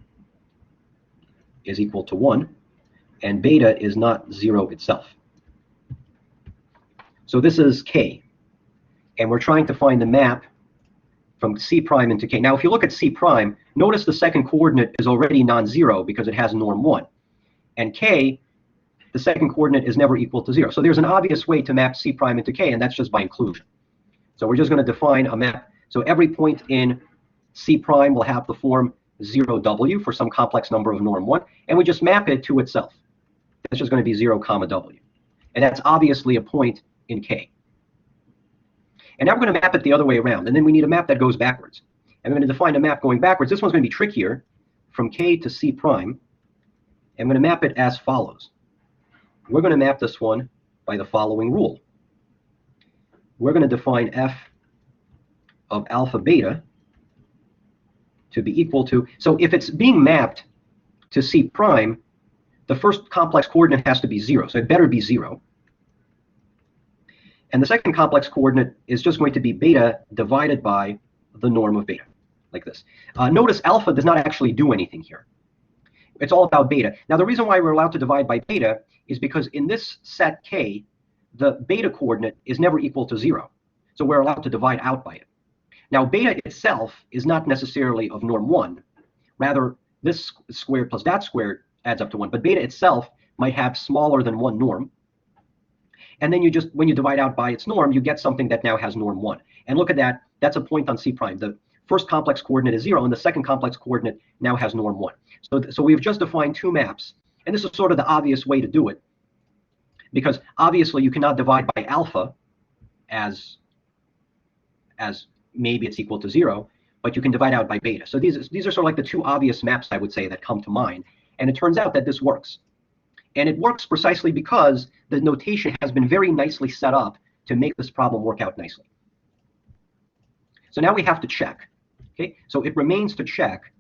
is equal to 1, and beta is not 0 itself. So this is K, and we're trying to find the map from C prime into K. Now if you look at C prime, notice the second coordinate is already non-zero because it has norm 1. And K, the second coordinate is never equal to 0. So there's an obvious way to map C prime into K, and that's just by inclusion. So we're just going to define a map. So every point in C prime will have the form 0W for some complex number of norm 1, and we just map it to itself. It's just going to be 0, W. And that's obviously a point in K. And now we're going to map it the other way around. And then we need a map that goes backwards. And we're going to define a map going backwards. This one's going to be trickier, from K to C prime. And I'm going to map it as follows. We're going to map this one by the following rule. We're going to define f of alpha beta to be equal to, so if it's being mapped to C prime, the first complex coordinate has to be 0, so it better be 0. And the second complex coordinate is just going to be beta divided by the norm of beta, like this. Notice alpha does not actually do anything here. It's all about beta. Now, the reason why we're allowed to divide by beta is because in this set K, the beta coordinate is never equal to 0. So we're allowed to divide out by it. Now, beta itself is not necessarily of norm 1. Rather, this squared plus that squared adds up to 1. But beta itself might have smaller than 1 norm. And then you just, when you divide out by its norm, you get something that now has norm 1. And look at that. That's a point on C prime. The first complex coordinate is 0, and the second complex coordinate now has norm 1. So we've just defined two maps. And this is sort of the obvious way to do it, because obviously you cannot divide by alpha as maybe it's equal to 0, but you can divide out by beta. So these are sort of like the two obvious maps, I would say, that come to mind. And it turns out that this works. And it works precisely because the notation has been very nicely set up to make this problem work out nicely. So now we have to check. Okay, so it remains to check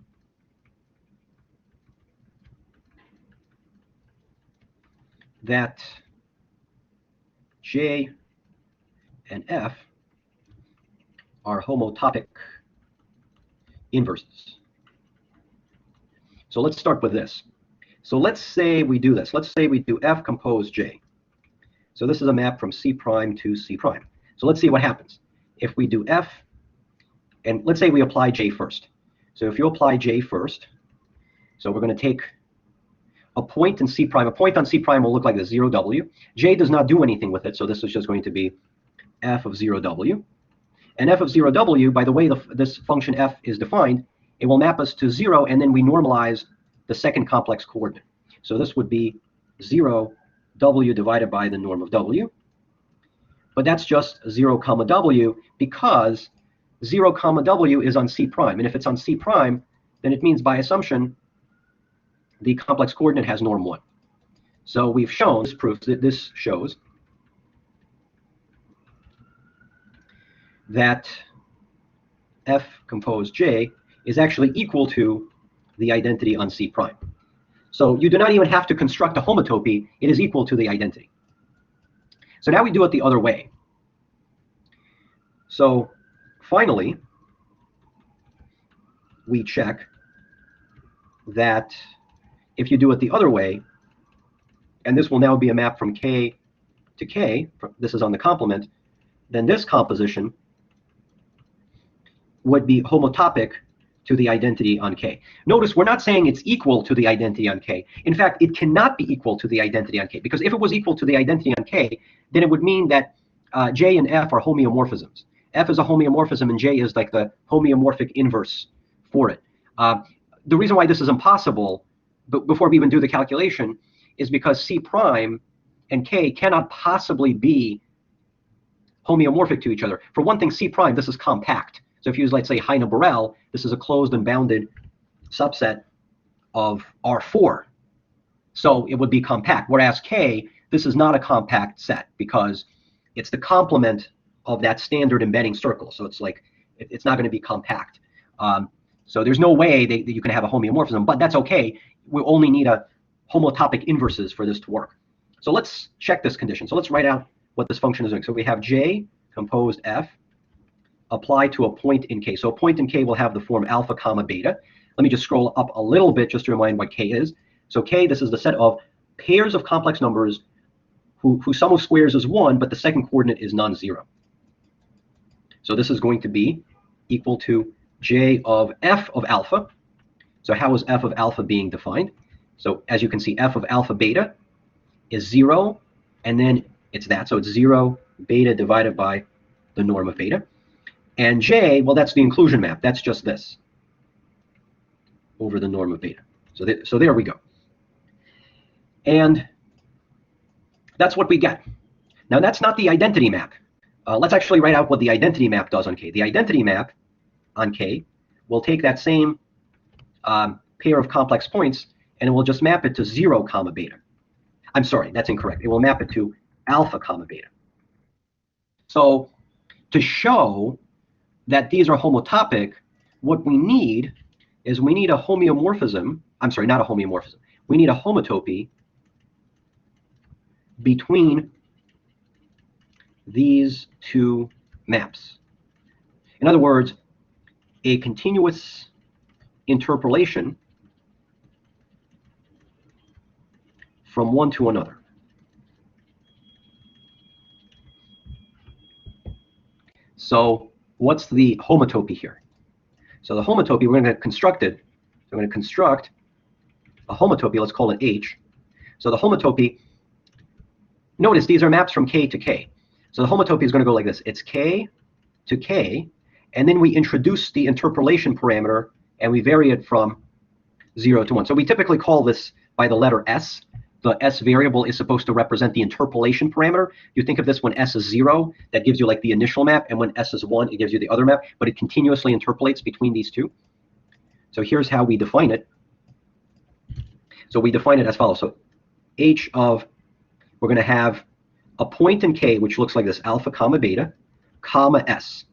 that J and F are homotopic inverses. So let's start with this. So let's say we do this. Let's say we do F compose J. So this is a map from C prime to C prime. So let's see what happens. If we do F, and let's say we apply J first. So if you apply J first, so we're going to take a point in C prime. A point on C prime will look like this, 0W. J does not do anything with it, so this is just going to be F of 0W. And F of 0W, by the way this function F is defined, it will map us to 0, and then we normalize the second complex coordinate. So this would be 0W divided by the norm of W. But that's just 0 comma W, because 0 comma W is on C prime. And if it's on C prime, then it means by assumption the complex coordinate has norm 1. So we've shown, this proves that this shows that F compose J is actually equal to the identity on C prime. So you do not even have to construct a homotopy. It is equal to the identity. So now we do it the other way. So finally, we check that if you do it the other way, and this will now be a map from K to K, this is on the complement, then this composition would be homotopic to the identity on K. Notice we're not saying it's equal to the identity on K. In fact, it cannot be equal to the identity on K, because if it was equal to the identity on K, then it would mean that J and F are homeomorphisms. F is a homeomorphism, and J is like the homeomorphic inverse for it. The reason why this is impossible, before we even do the calculation, is because C prime and K cannot possibly be homeomorphic to each other. For one thing, C prime, this is compact. So if you use, let's say, Heine-Borel, this is a closed and bounded subset of R4. So it would be compact. Whereas K, this is not a compact set, because it's the complement of that standard embedding circle. So it's like, it's not going to be compact. So there's no way that you can have a homeomorphism, but that's okay. We only need a homotopic inverses for this to work. So let's check this condition. So let's write out what this function is doing. So we have J composed F apply to a point in K. So a point in K will have the form alpha comma beta. Let me just scroll up a little bit just to remind what K is. So K, this is the set of pairs of complex numbers whose sum of squares is 1, but the second coordinate is non-zero. So this is going to be equal to J of F of alpha. So how is F of alpha being defined? So as you can see, F of alpha beta is 0, and then it's that. So it's 0 beta divided by the norm of beta. And J, well, that's the inclusion map. That's just this over the norm of beta. So there we go. And that's what we get. Now that's not the identity map. Let's actually write out what the identity map does on K. The identity map on K will take that same pair of complex points and it will just map it to 0, comma beta. I'm sorry, that's incorrect. It will map it to alpha, comma beta. So to show that these are homotopic, what we need is we need a homeomorphism. I'm sorry, not a homeomorphism. We need a homotopy between these two maps. In other words, a continuous interpolation from one to another. So what's the homotopy here? So the homotopy, we're going to construct it. We're going to construct a homotopy. Let's call it H. So the homotopy, notice these are maps from K to K. So the homotopy is going to go like this. It's K to K, and then we introduce the interpolation parameter, and we vary it from 0 to 1. So we typically call this by the letter S. The S variable is supposed to represent the interpolation parameter. You think of this when S is 0, that gives you like the initial map, and when S is 1, it gives you the other map, but it continuously interpolates between these two. So here's how we define it. So we define it as follows. So H of, we're going to have a point in K, which looks like this, alpha, comma beta, comma S.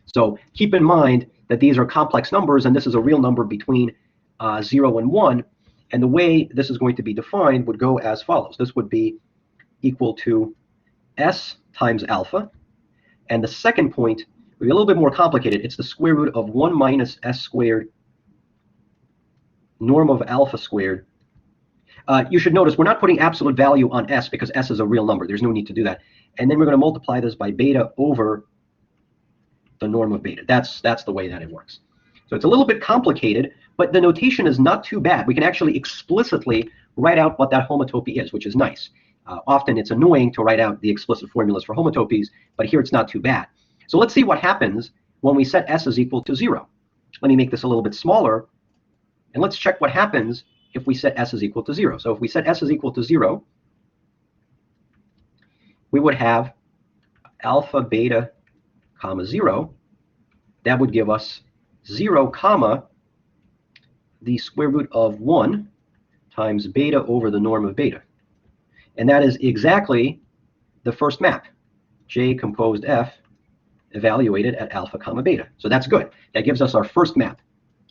So keep in mind that these are complex numbers, and this is a real number between 0 and 1. And the way this is going to be defined would go as follows. This would be equal to S times alpha. And the second point would be a little bit more complicated. It's the square root of 1 minus S squared norm of alpha squared. You should notice we're not putting absolute value on S because S is a real number. There's no need to do that. And then we're going to multiply this by beta over the norm of beta. That's the way that it works. So it's a little bit complicated, but the notation is not too bad. We can actually explicitly write out what that homotopy is, which is nice. Often it's annoying to write out the explicit formulas for homotopies, but here it's not too bad. So let's see what happens when we set S is equal to 0. Let me make this a little bit smaller, and let's check what happens if we set S is equal to 0. So if we set S is equal to 0, we would have alpha, beta, comma 0. That would give us 0, comma the square root of 1 times beta over the norm of beta. And that is exactly the first map, J composed F, evaluated at alpha, comma beta. So that's good. That gives us our first map.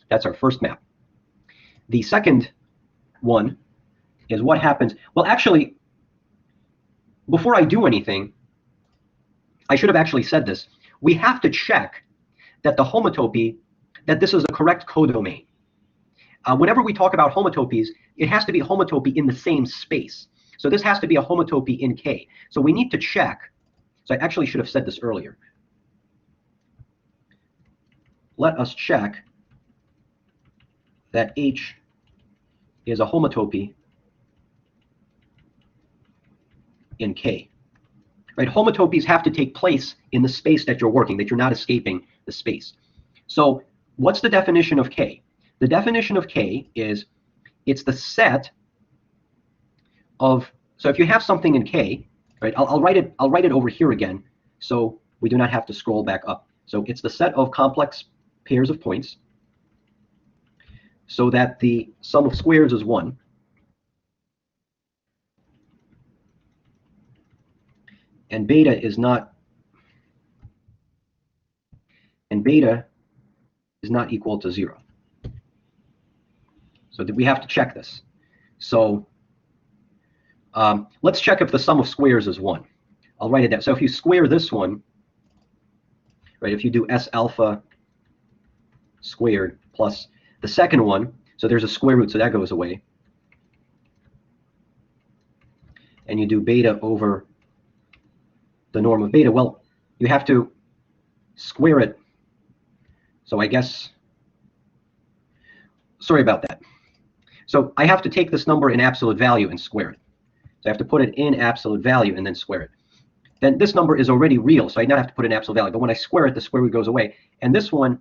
That's our first map. The second one is what happens. Well, actually, before I do anything, I should have actually said this. We have to check that the homotopy, that this is a correct codomain. Whenever we talk about homotopies, it has to be a homotopy in the same space. So this has to be a homotopy in K. So we need to check. So I actually should have said this earlier. Let us check that H is a homotopy in K. Right? Homotopies have to take place in the space that you're working, that you're not escaping the space. So what's the definition of K? The definition of K is it's the set of, so if you have something in K, right? I'll write it over here again, so we do not have to scroll back up. So it's the set of complex pairs of points, so that the sum of squares is 1. And beta is not equal to 0. So we have to check this. So let's check if the sum of squares is 1. I'll write it down. So if you square this one, right, if you do S alpha squared plus the second one, so there's a square root, so that goes away. And you do beta over the norm of beta. Well, you have to square it. So I guess, sorry about that. So I have to take this number in absolute value and square it. So I have to put it in absolute value and then square it. Then this number is already real, so I now have to put it in absolute value. But when I square it, the square root goes away. And this one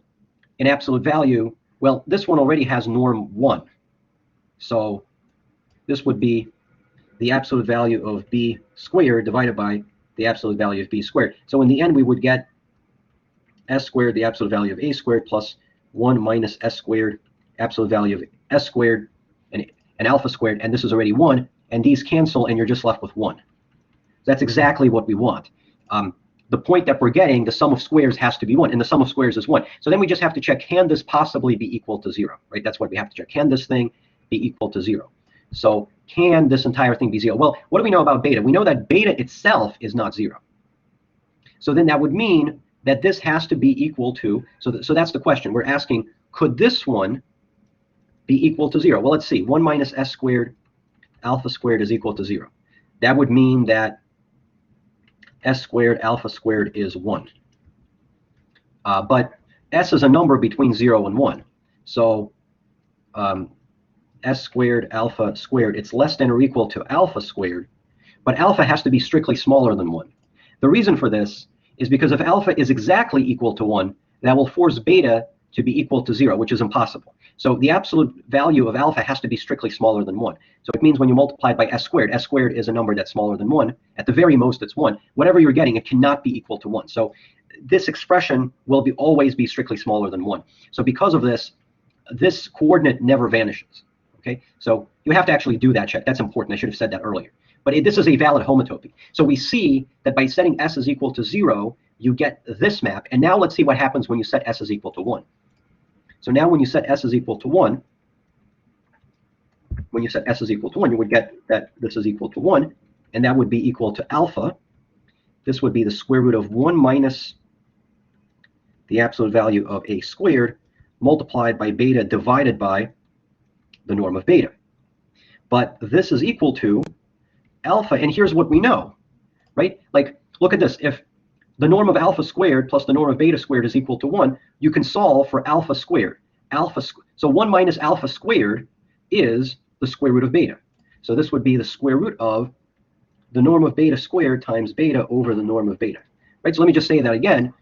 in absolute value, well, this one already has norm 1. So this would be the absolute value of b squared divided by the absolute value of b squared. So in the end, we would get s squared, the absolute value of a squared, plus 1 minus s squared, absolute value of s squared, and alpha squared, and this is already 1, and these cancel, and you're just left with 1. That's exactly what we want. The point that we're getting, the sum of squares has to be 1, and the sum of squares is 1. So then we just have to check, can this possibly be equal to 0, right? That's what we have to check. Can this thing be equal to 0? So can this entire thing be 0? Well, what do we know about beta? We know that beta itself is not 0. So then that would mean that this has to be equal to, so that's the question. We're asking, could this one be equal to 0? Well, let's see. 1 minus s squared alpha squared is equal to 0. That would mean that s squared alpha squared is 1. But s is a number between 0 and 1. So s squared alpha squared, it's less than or equal to alpha squared, but alpha has to be strictly smaller than 1. The reason for this is because if alpha is exactly equal to 1, that will force beta to be equal to 0, which is impossible. So the absolute value of alpha has to be strictly smaller than 1. So it means when you multiply by s squared is a number that's smaller than 1. At the very most, it's 1. Whatever you're getting, it cannot be equal to 1. So this expression will always be strictly smaller than 1. So because of this, this coordinate never vanishes. Okay, so you have to actually do that check. That's important. I should have said that earlier. But this is a valid homotopy. So we see that by setting s is equal to 0, you get this map. And now let's see what happens when you set s is equal to 1. So now when you set s is equal to 1, you would get that this is equal to 1, and that would be equal to alpha. This would be the square root of 1 minus the absolute value of a squared multiplied by beta divided by the norm of beta. But this is equal to alpha, and here's what we know, right? Like, look at this. If the norm of alpha squared plus the norm of beta squared is equal to 1, you can solve for alpha squared. So 1 minus alpha squared is the square root of beta. So this would be the square root of the norm of beta squared times beta over the norm of beta. Right? So let me just say that again.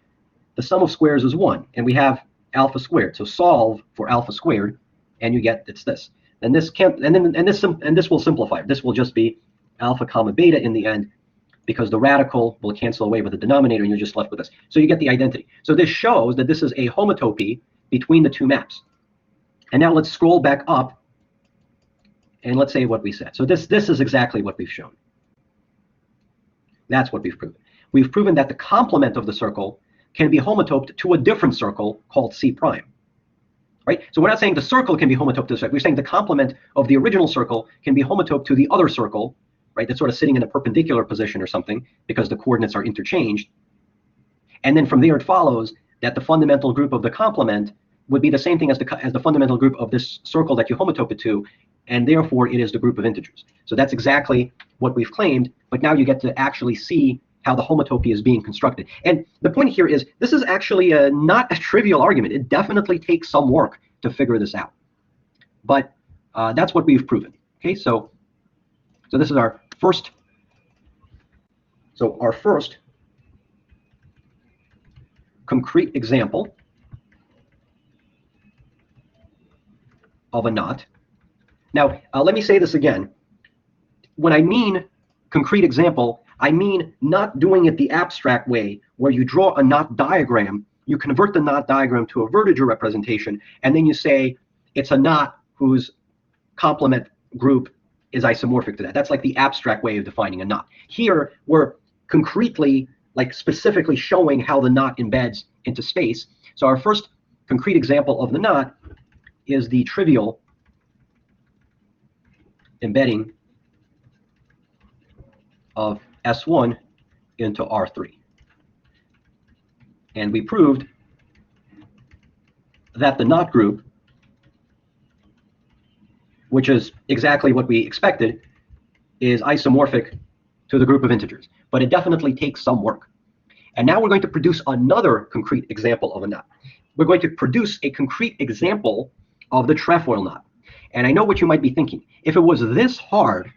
The sum of squares is 1, and we have alpha squared. So solve for alpha squared, and you get it's this. And this can't, and this will simplify. This will just be alpha comma beta in the end, because the radical will cancel away with the denominator, and you're just left with this. So you get the identity. So this shows that this is a homotopy between the two maps. And now let's scroll back up, and let's say what we said. So this is exactly what we've shown. That's what we've proven. We've proven that the complement of the circle can be homotoped to a different circle called C prime. Right? So we're not saying the circle can be homotoped to this. We're saying the complement of the original circle can be homotoped to the other circle, right? That's sort of sitting in a perpendicular position or something, because the coordinates are interchanged. And then from there it follows that the fundamental group of the complement would be the same thing as the fundamental group of this circle that you homotope it to, and therefore it is the group of integers. So that's exactly what we've claimed, but now you get to actually see how the homotopy is being constructed. And the point here is, this is actually not a trivial argument. It definitely takes some work to figure this out. But that's what we've proven. Okay, so this is our first. So our first concrete example of a knot. Now, let me say this again. When I mean concrete example, I mean not doing it the abstract way, where you draw a knot diagram, you convert the knot diagram to a vertigo representation, and then you say it's a knot whose complement group is isomorphic to that. That's like the abstract way of defining a knot. Here, we're concretely, like specifically showing how the knot embeds into space. So our first concrete example of the knot is the trivial embedding of S1 into R3. And we proved that the knot group, which is exactly what we expected, is isomorphic to the group of integers. But it definitely takes some work. And now we're going to produce another concrete example of a knot. We're going to produce a concrete example of the trefoil knot. And I know what you might be thinking. If it was this hard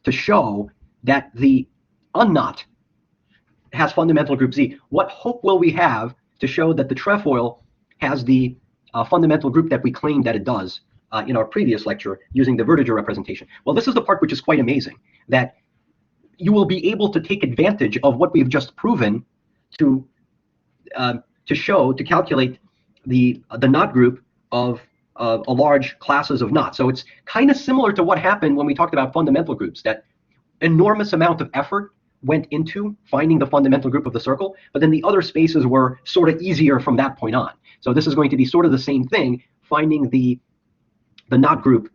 to show that the unknot has fundamental group Z, what hope will we have to show that the trefoil has the fundamental group that we claim that it does in our previous lecture using the vertigo representation. Well, this is the part which is quite amazing, that you will be able to take advantage of what we've just proven to calculate the knot group of a large classes of knots. So it's kind of similar to what happened when we talked about fundamental groups, that enormous amount of effort went into finding the fundamental group of the circle, but then the other spaces were sort of easier from that point on. So this is going to be sort of the same thing. Finding the knot group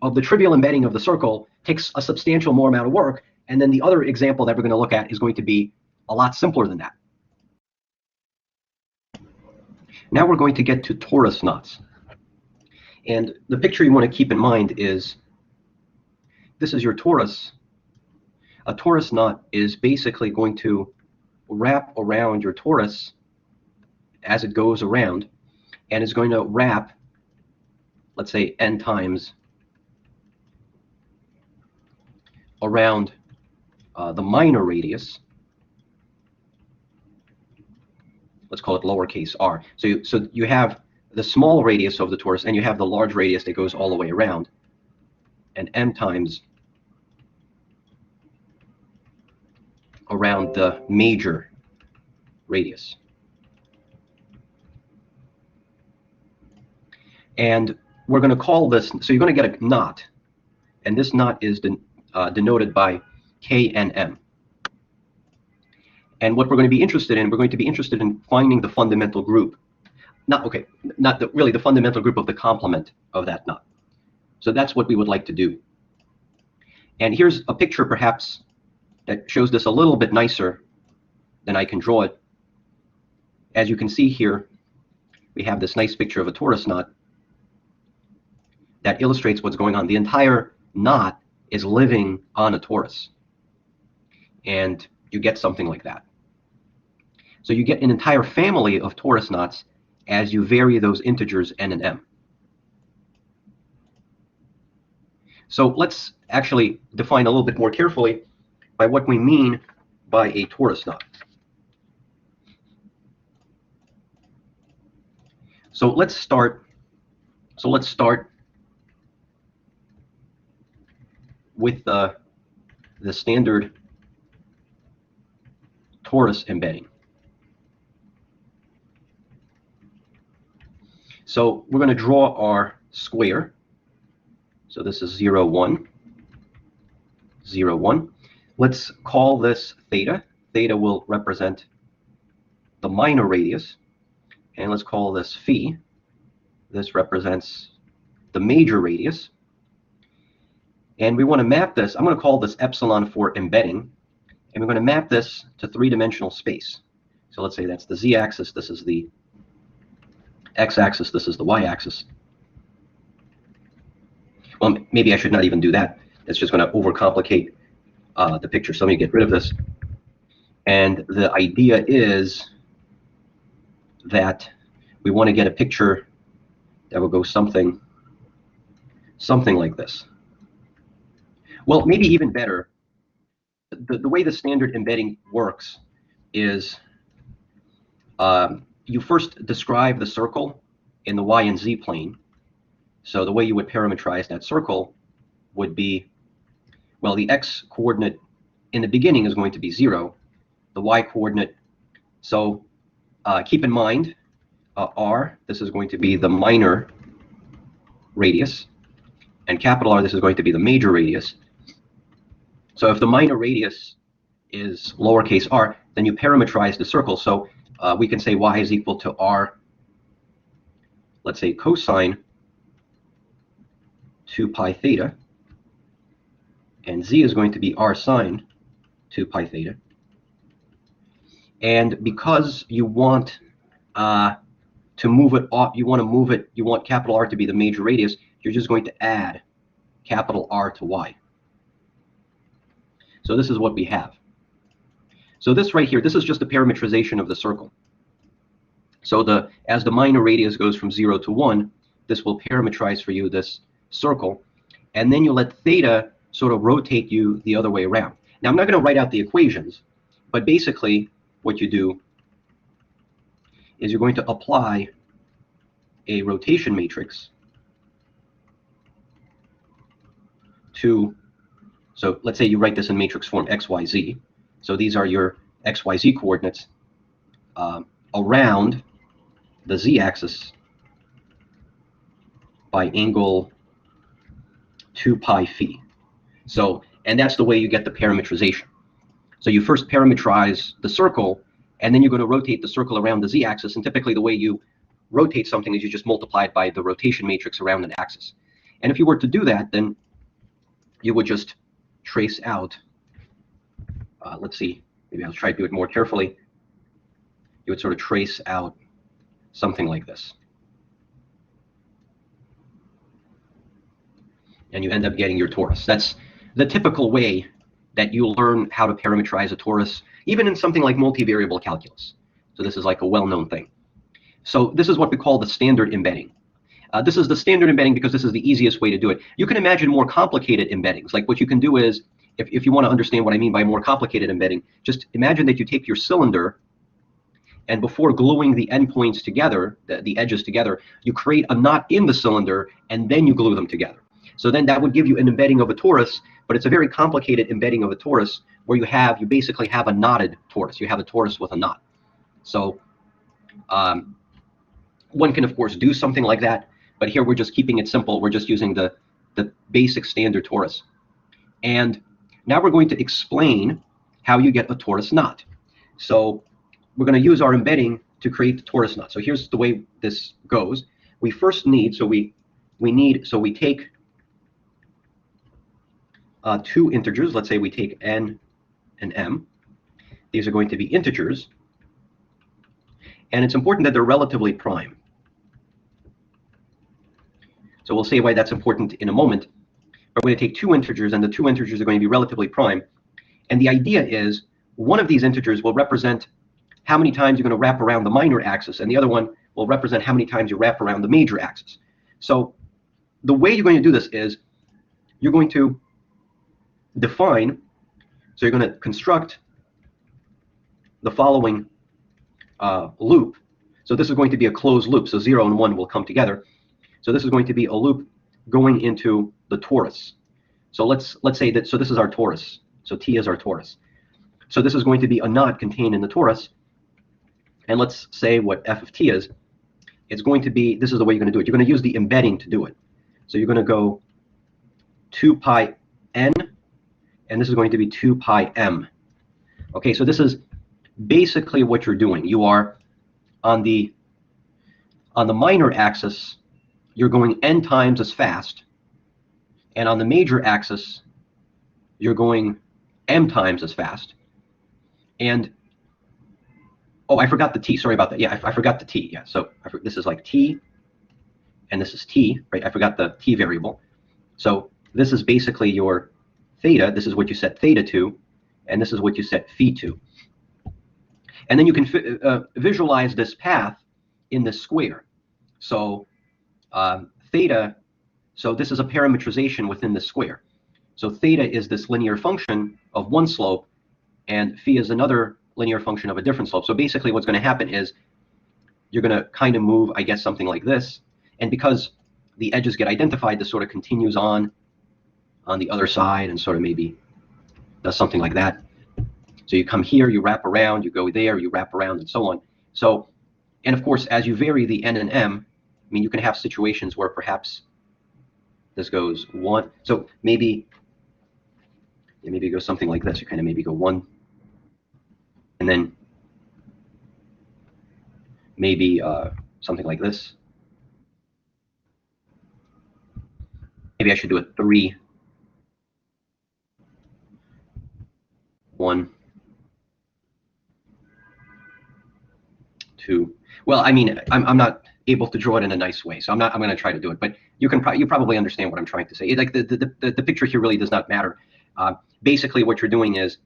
of the trivial embedding of the circle takes a substantial more amount of work, and then the other example that we're going to look at is going to be a lot simpler than that. Now we're going to get to torus knots. And the picture you want to keep in mind is, this is your torus. A torus knot is basically going to wrap around your torus as it goes around, and is going to wrap, let's say, n times around the minor radius. Let's call it lowercase r. So you have the small radius of the torus, and you have the large radius that goes all the way around, and m times around the major radius. And we're going to call this, so you're going to get a knot, and this knot is denoted by K and M. And what we're going to be interested in, we're going to be interested in finding the fundamental group. Really the fundamental group of the complement of that knot. So that's what we would like to do. And here's a picture perhaps that shows this a little bit nicer than I can draw it. As you can see here, we have this nice picture of a torus knot that illustrates what's going on. The entire knot is living on a torus, and you get something like that. So you get an entire family of torus knots as you vary those integers n and m. So let's actually define a little bit more carefully by what we mean by a torus knot. So let's start with the standard torus embedding. So we're going to draw our square. So this is 0, 1, 0, 1. Let's call this theta. Theta will represent the minor radius. And let's call this phi. This represents the major radius. And we want to map this. I'm going to call this epsilon for embedding. And we're going to map this to three-dimensional space. So let's say that's the z-axis. This is the x-axis. This is the y-axis. Well, maybe I should not even do that. It's just going to overcomplicate the picture. So let me get rid of this. And the idea is that we want to get a picture that will go something like this. Well, maybe even better, the way the standard embedding works is you first describe the circle in the y and z plane. So the way you would parametrize that circle would be, well, the x coordinate in the beginning is going to be 0. The y coordinate, so keep in mind, r, this is going to be the minor radius, and capital R, this is going to be the major radius. So if the minor radius is lowercase r, then you parametrize the circle. So we can say y is equal to r, let's say cosine 2 pi theta, and z is going to be r sine 2 pi theta. And because you want to move it off, you want capital R to be the major radius, you're just going to add capital R to y. So this is what we have. So this right here, this is just a parametrization of the circle. So as the minor radius goes from 0 to 1, this will parametrize for you this circle, and then you let theta sort of rotate you the other way around. Now I'm not going to write out the equations, but basically what you do is you're going to apply a rotation matrix 2. So let's say you write this in matrix form x, y, z. So these are your x, y, z coordinates around the z-axis by angle 2 pi phi. So, and that's the way you get the parametrization. So you first parametrize the circle, and then you're going to rotate the circle around the z-axis. And typically the way you rotate something is you just multiply it by the rotation matrix around an axis. And if you were to do that, then you would just trace out, let's see, maybe I'll try to do it more carefully. You would sort of trace out something like this. And you end up getting your torus. That's the typical way that you learn how to parametrize a torus, even in something like multivariable calculus. So this is like a well-known thing. So this is what we call the standard embedding. This is the standard embedding because this is the easiest way to do it. You can imagine more complicated embeddings. Like what you can do is, if you want to understand what I mean by more complicated embedding, just imagine that you take your cylinder, and before gluing the endpoints together, the edges together, you create a knot in the cylinder, and then you glue them together. So then that would give you an embedding of a torus, but it's a very complicated embedding of a torus where you basically have a knotted torus. You have a torus with a knot. So one can, of course, do something like that, but here we're just keeping it simple. We're just using the basic standard torus. And now we're going to explain how you get a torus knot. So we're going to use our embedding to create the torus knot. So here's the way this goes. We first need, so we take two integers. Let's say we take n and m. These are going to be integers. And it's important that they're relatively prime. So we'll say why that's important in a moment. But we're going to take two integers, and the two integers are going to be relatively prime. And the idea is one of these integers will represent how many times you're going to wrap around the minor axis, and the other one will represent how many times you wrap around the major axis. So the way you're going to do this is you're going to define, so you're going to construct the following loop. So this is going to be a closed loop, so 0 and 1 will come together. So this is going to be a loop going into the torus. So let's say that, so this is our torus. So T is our torus. So this is going to be a knot contained in the torus. And let's say what f of t is. It's going to be, this is the way you're going to do it. You're going to use the embedding to do it. So you're going to go 2 pi n, and this is going to be 2 pi m. Okay, so this is basically what you're doing. You are on the minor axis, you're going n times as fast, and on the major axis, you're going m times as fast. And oh, I forgot the t. Sorry about that. Yeah, I forgot the t. Yeah, so this is like t, and this is t, right? I forgot the t variable. So this is basically your theta. This is what you set theta to, and this is what you set phi to. And then you can visualize this path in this square. So theta, so this is a parametrization within the square. So theta is this linear function of one slope, and phi is another linear function of a different slope. So basically what's going to happen is you're going to kind of move, I guess, something like this. And because the edges get identified, this sort of continues on the other side and sort of maybe does something like that. So you come here, you wrap around, you go there, you wrap around, and so on. So, and of course, as you vary the n and m, I mean, you can have situations where perhaps this goes 1. So maybe it goes something like this. You kind of maybe go 1, and then maybe something like this. Maybe I should do a 3, 1, 2. Well, I mean, I'm not able to draw it in a nice way, so I'm going to try to do it. But you probably understand what I'm trying to say. Like the picture here really does not matter. Basically, what you're doing is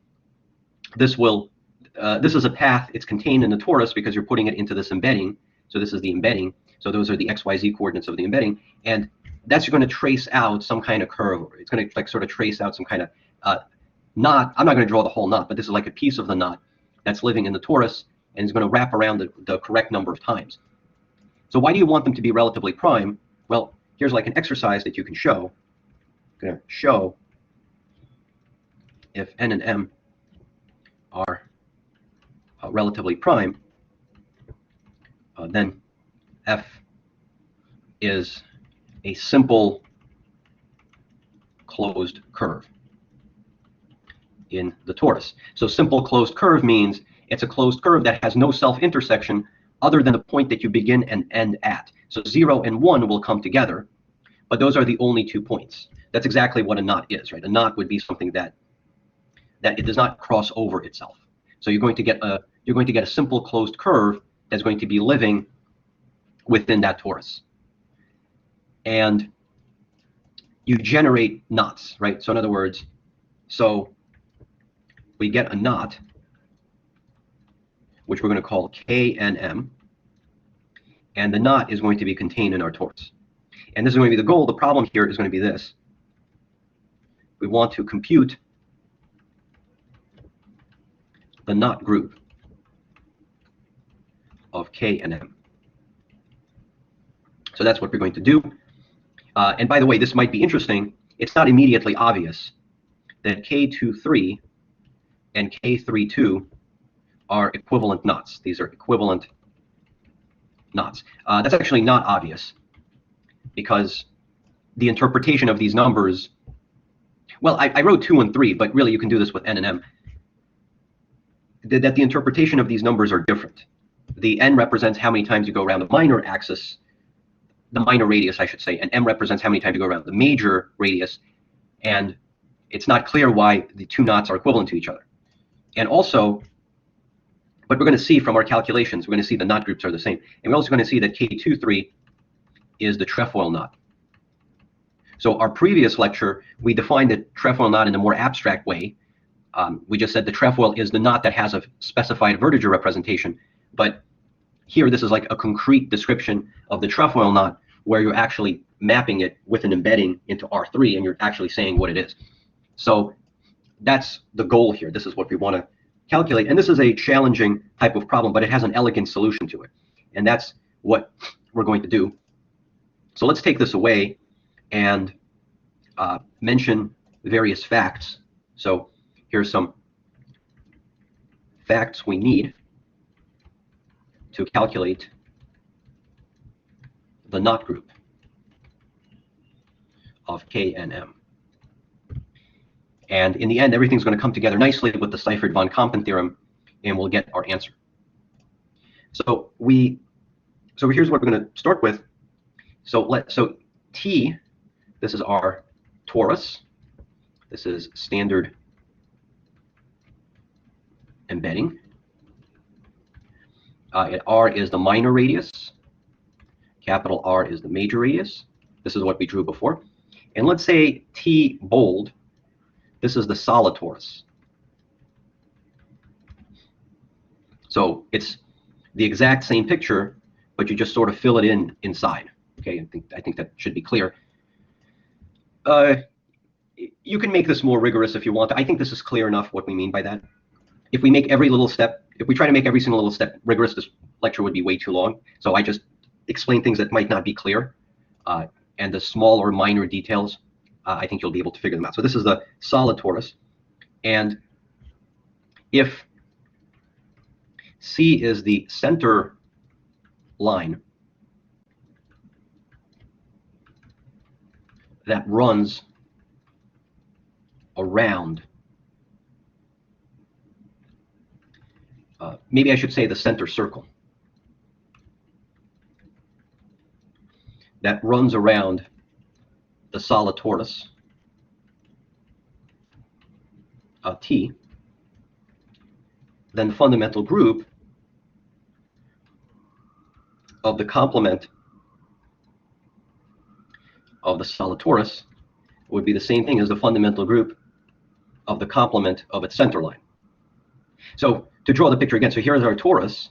this is a path. It's contained in the torus because you're putting it into this embedding. So this is the embedding. So those are the XYZ coordinates of the embedding, and that's going to trace out some kind of curve. It's going to like sort of trace out some kind of knot. I'm not going to draw the whole knot, but this is like a piece of the knot that's living in the torus, and it's going to wrap around the correct number of times. So why do you want them to be relatively prime? Well, here's like an exercise that you can show. going to show if n and m are relatively prime, then f is a simple closed curve in the torus. So simple closed curve means it's a closed curve that has no self-intersection other than the point that you begin and end at. So 0 and 1 will come together, but those are the only 2 points. That's exactly what a knot is, right? A knot would be something that it does not cross over itself. So you're going to get a simple closed curve that's going to be living within that torus. And you generate knots, right? So in other words, so we get a knot, which we're going to call K and M, and the knot is going to be contained in our torus. And this is going to be the goal. The problem here is going to be this. We want to compute the knot group of K and M. So that's what we're going to do. And by the way, this might be interesting. It's not immediately obvious that K23 and K32 are equivalent knots. These are equivalent knots. That's actually not obvious because the interpretation of these numbers, well, I wrote 2 and 3, but really you can do this with n and m, that the interpretation of these numbers are different. The n represents how many times you go around the minor axis, the minor radius, I should say, and m represents how many times you go around the major radius, and it's not clear why the 2 knots are equivalent to each other. And also, but we're going to see from our calculations, we're going to see the knot groups are the same. And we're also going to see that K23 is the trefoil knot. So our previous lecture, we defined the trefoil knot in a more abstract way. We just said the trefoil is the knot that has a specified vertical representation. But here, this is like a concrete description of the trefoil knot where you're actually mapping it with an embedding into R3, and you're actually saying what it is. So that's the goal here. This is what we want to calculate. And this is a challenging type of problem, but it has an elegant solution to it. And that's what we're going to do. So let's take this away and mention various facts. So here's some facts we need to calculate the knot group of K and M. And in the end, everything's going to come together nicely with the Seifert-von Kampen theorem, and we'll get our answer. So here's what we're going to start with. So T, this is our torus. This is standard embedding. R is the minor radius. Capital R is the major radius. This is what we drew before. And let's say T bold, this is the solid torus. So it's the exact same picture, but you just sort of fill it in inside. Okay, I think that should be clear. You can make this more rigorous if you want. I think this is clear enough what we mean by that. If we make every little step, if we try to make every single little step rigorous, this lecture would be way too long. So I just explain things that might not be clear, and the small or minor details, I think you'll be able to figure them out. So this is the solid torus, and if C is the center line that runs around, maybe I should say the center circle, that runs around the solid torus, T, then the fundamental group of the complement of the solid torus would be the same thing as the fundamental group of the complement of its center line. So to draw the picture again, so here's our torus.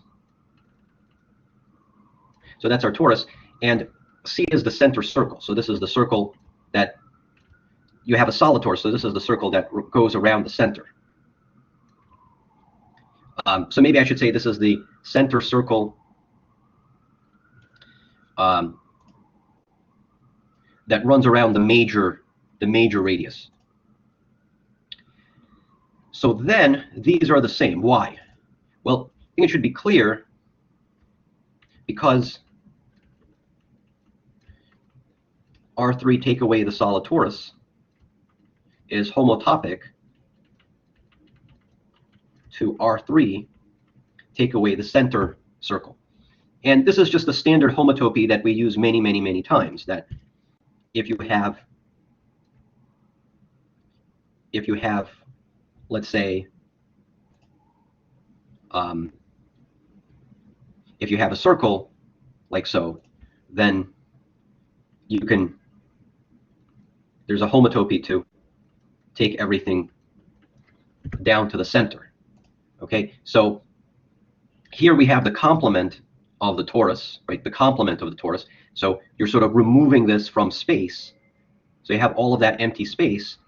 So that's our torus, and C is the center circle. So this is the circle that you have a solid torus. So this is the circle that goes around the center. So maybe I should say this is the center circle that runs around the major the major radius. So then these are the same. Why? Well, I think it should be clear because R3 take away the solid torus is homotopic to R3 take away the center circle. And this is just a standard homotopy that we use many, many, many times, that if you have, let's say, if you have a circle like so, then you can, there's a homotopy to take everything down to the center. Okay, so here we have the complement of the torus, right? The complement of the torus. So you're sort of removing this from space. So you have all of that empty space,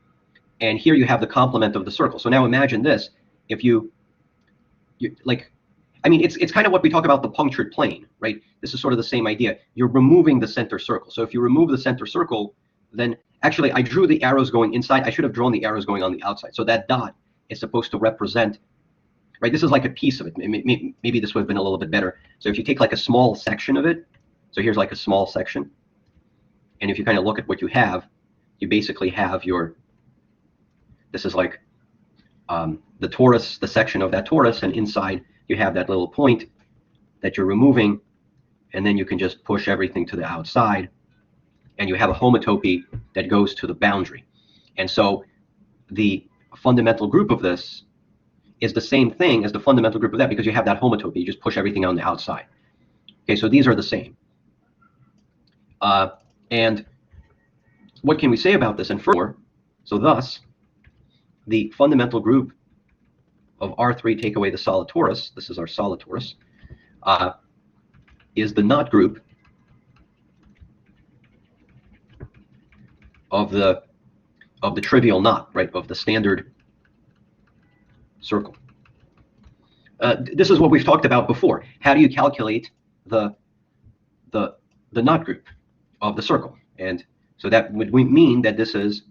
and here you have the complement of the circle. So now imagine this: if you like, I mean, it's kind of what we talk about the punctured plane, right? This is sort of the same idea. You're removing the center circle. So if you remove the center circle, then actually I drew the arrows going inside. I should have drawn the arrows going on the outside. So that dot is supposed to represent, right? This is like a piece of it. Maybe this would have been a little bit better. So if you take like a small section of it, so here's like a small section, and if you kind of look at what you have, you basically have your, this is like the torus, the section of that torus, and inside you have that little point that you're removing, and then you can just push everything to the outside, and you have a homotopy that goes to the boundary. And so the fundamental group of this is the same thing as the fundamental group of that, because you have that homotopy. You just push everything on the outside. Okay, so these are the same. And what can we say about this? And furthermore, so thus, the fundamental group of R3 take away the solid torus, this is our solid torus, is the knot group of the trivial knot, right, of the standard circle. This is what we've talked about before. How do you calculate the knot group of the circle? And so that would mean that this is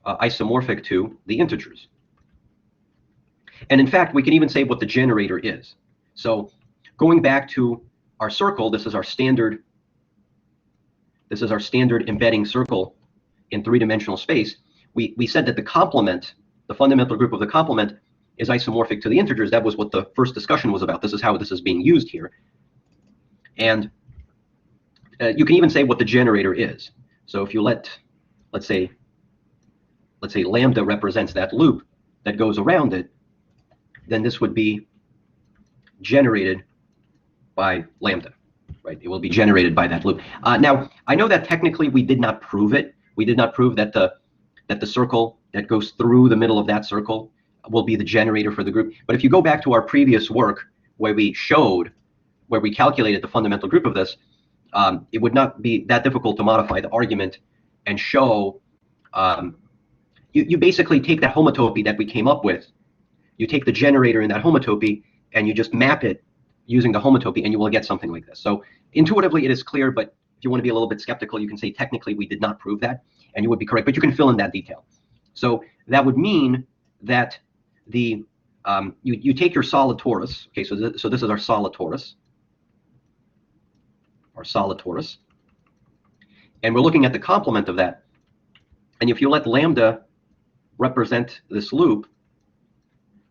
isomorphic to the integers. And in fact, we can even say what the generator is. So going back to our circle, this is our standard embedding circle in three-dimensional space. We said that the complement, the fundamental group of the complement, is isomorphic to the integers. That was what the first discussion was about. This is how this is being used here. And you can even say what the generator is. So if you let's say lambda represents that loop that goes around it, then this would be generated by lambda, right? It will be generated by that loop. Now, I know that technically we did not prove it. We did not prove that the circle that goes through the middle of that circle will be the generator for the group. But if you go back to our previous work where we calculated the fundamental group of this, it would not be that difficult to modify the argument and show, you basically take that homotopy that we came up with, you take the generator in that homotopy, and you just map it using the homotopy, and you will get something like this. So intuitively it is clear, but if you want to be a little bit skeptical, you can say technically we did not prove that, and you would be correct, but you can fill in that detail. So that would mean that the you take your solid torus. Okay, so this is our solid torus. And we're looking at the complement of that. And if you let lambda represent this loop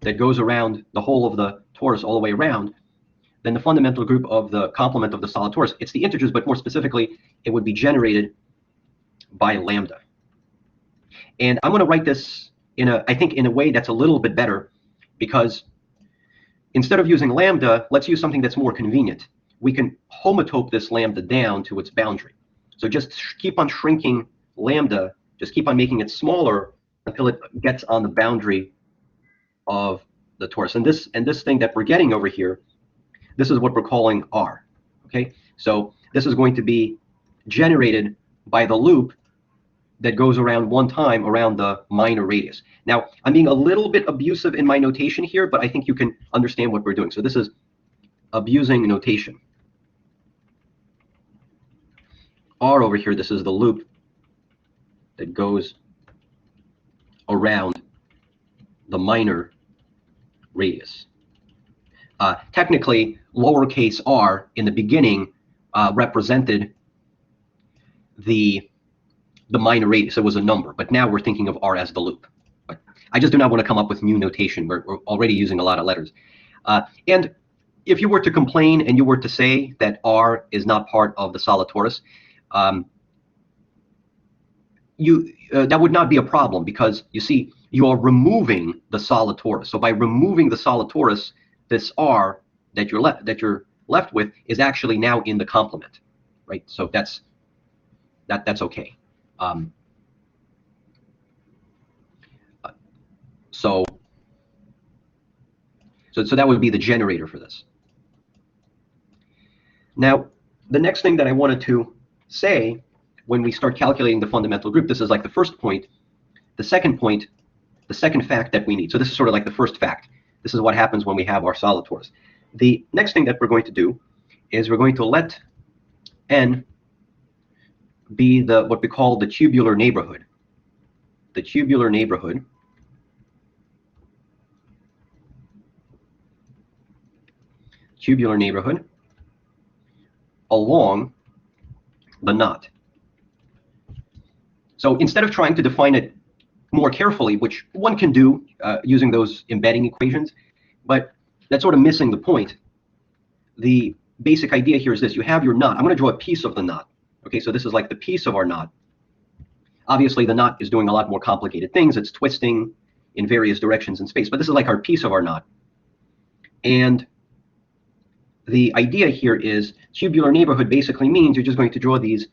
that goes around the whole of the torus all the way around, then the fundamental group of the complement of the solid torus, it's the integers, but more specifically, it would be generated by lambda. And I'm going to write this I think in a way that's a little bit better, because instead of using lambda, let's use something that's more convenient. We can homotope this lambda down to its boundary. So just keep on shrinking lambda, just keep on making it smaller until it gets on the boundary of the torus. And this thing that we're getting over here, this is what we're calling R. Okay, so this is going to be generated by the loop that goes around one time around the minor radius. Now, I'm being a little bit abusive in my notation here, but I think you can understand what we're doing. So this is abusing notation. R over here, this is the loop that goes around the minor radius. Technically, lowercase r in the beginning represented the minor radius. It was a number, but now we're thinking of r as the loop. But I just do not want to come up with new notation. We're already using a lot of letters. And if you were to complain and you were to say that r is not part of the solid torus, that would not be a problem, because you see, you are removing the solid torus. So by removing the solid torus, this r that you're left with is actually now in the complement, right? So that's okay. So that would be the generator for this. Now, the next thing that I wanted to say when we start calculating the fundamental group, this is like the first point. The second point, the second fact that we need. So this is sort of like the first fact. This is what happens when we have our solid torus. The next thing that we're going to do is we're going to let n be what we call the tubular neighborhood. The tubular neighborhood along the knot. So instead of trying to define it more carefully, which one can do using those embedding equations, but that's sort of missing the point. The basic idea here is this. You have your knot. I'm going to draw a piece of the knot. Okay, so this is like the piece of our knot. Obviously, the knot is doing a lot more complicated things. It's twisting in various directions in space, but this is like our piece of our knot. And the idea here is tubular neighborhood basically means you're just going to draw these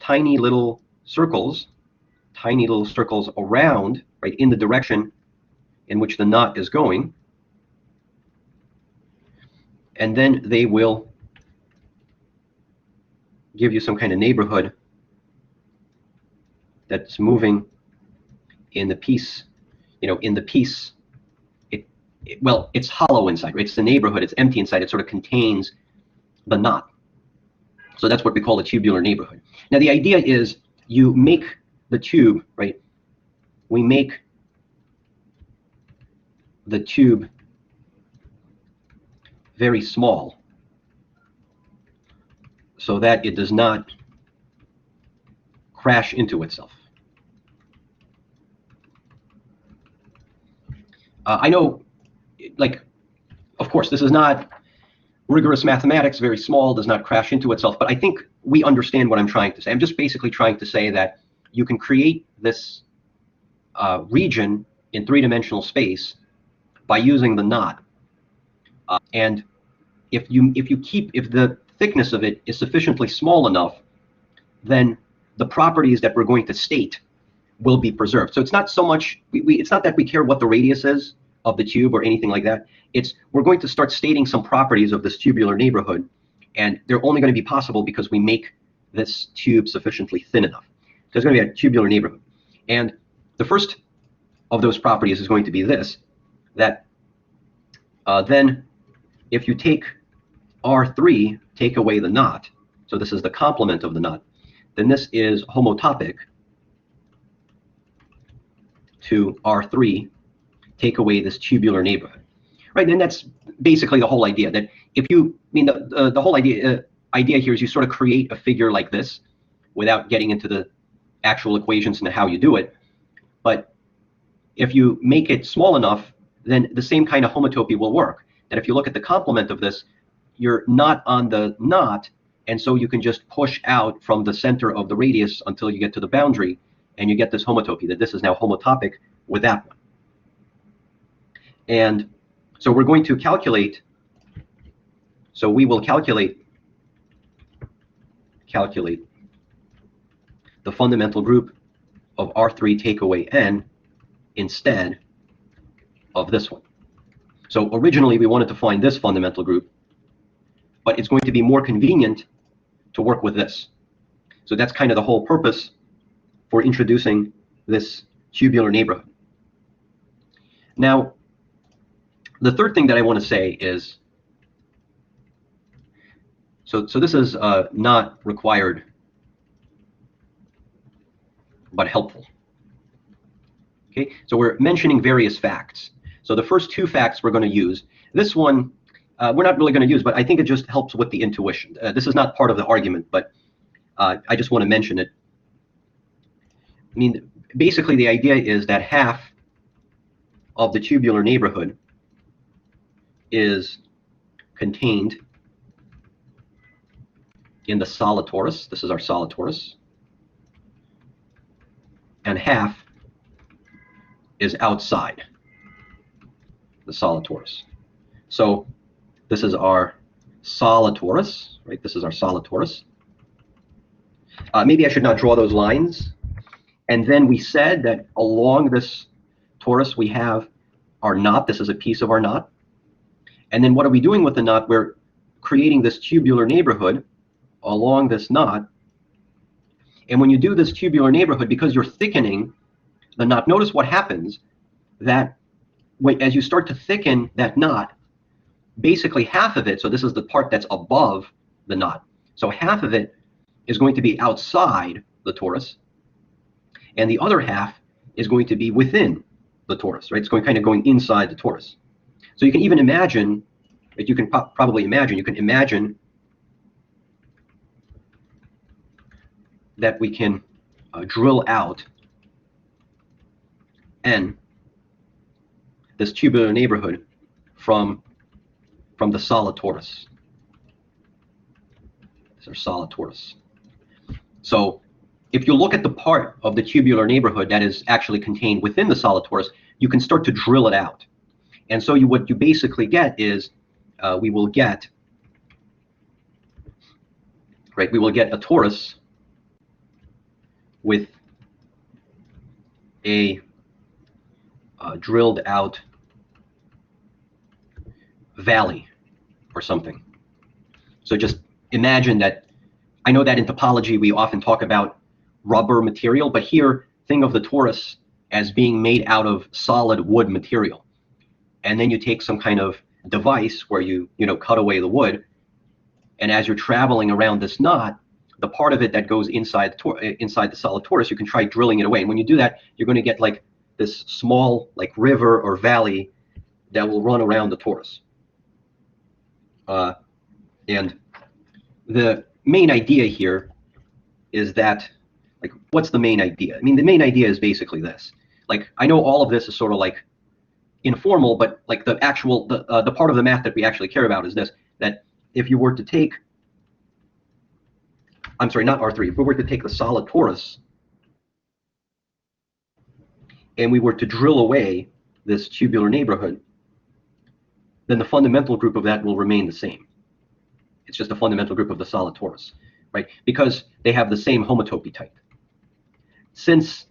tiny little circles around, right, in the direction in which the knot is going. And then they will give you some kind of neighborhood that's moving in the piece, in the piece. Well, it's hollow inside, right? It's the neighborhood, it's empty inside, it sort of contains the knot. So that's what we call a tubular neighborhood. Now the idea is you make the tube, right? We make the tube very small so that it does not crash into itself. I know, like, of course, this is not rigorous mathematics, very small, does not crash into itself, but I think we understand what I'm trying to say. I'm just basically trying to say that you can create this region in three-dimensional space by using the knot. And if the thickness of it is sufficiently small enough, then the properties that we're going to state will be preserved. So it's not so much, it's not that we care what the radius is of the tube or anything like that. It's we're going to start stating some properties of this tubular neighborhood, and they're only going to be possible because we make this tube sufficiently thin enough. So there's going to be a tubular neighborhood. And the first of those properties is going to be this, that then if you take R3, take away the knot, so this is the complement of the knot, then this is homotopic to R3, take away this tubular neighborhood, right? And that's basically the whole idea. That if you, the whole idea here is you sort of create a figure like this without getting into the actual equations and how you do it. But if you make it small enough, then the same kind of homotopy will work. That if you look at the complement of this, you're not on the knot, and so you can just push out from the center of the radius until you get to the boundary, and you get this homotopy, that this is now homotopic with that one. And so we're going to calculate, so we will calculate the fundamental group of R3 take away n instead of this one. So originally we wanted to find this fundamental group, but it's going to be more convenient to work with this. So that's kind of the whole purpose for introducing this tubular neighborhood. Now, the third thing that I want to say is, so this is not required but helpful. Okay, so we're mentioning various facts. So the first two facts we're going to use. This one we're not really going to use, but I think it just helps with the intuition. This is not part of the argument, but I just want to mention it. I mean, basically the idea is that half of the tubular neighborhood is contained in the solid torus. This is our solid torus. And half is outside the solid torus. So this is our solid torus, right? This is our solid torus. Maybe I should not draw those lines. And then we said that along this torus we have our knot. This is a piece of our knot. And then what are we doing with the knot? We're creating this tubular neighborhood along this knot. And when you do this tubular neighborhood, because you're thickening the knot, notice what happens, that as you start to thicken that knot, basically half of it, so this is the part that's above the knot, so half of it is going to be outside the torus, and the other half is going to be within the torus, right? It's kind of going inside the torus. So you can even imagine, like you can probably imagine, you can imagine that we can drill out N, this tubular neighborhood, from the solid torus. This is our solid torus. So if you look at the part of the tubular neighborhood that is actually contained within the solid torus, you can start to drill it out. And so what you basically get is we will get a torus with a drilled out valley or something. So just imagine that. I know that in topology we often talk about rubber material, but here think of the torus as being made out of solid wood material. And then you take some kind of device where you cut away the wood, and as you're traveling around this knot, the part of it that goes inside the solid torus, you can try drilling it away. And when you do that, you're going to get like this small like river or valley that will run around the torus. And the main idea here is that, like, what's the main idea? I mean, the main idea is basically this. Like, I know all of this is sort of like informal, but like the actual, the part of the math that we actually care about is this, that if you were to take, I'm sorry, not R3, if we were to take the solid torus and we were to drill away this tubular neighborhood, then the fundamental group of that will remain the same. It's just a fundamental group of the solid torus, right? Because they have the same homotopy type. Since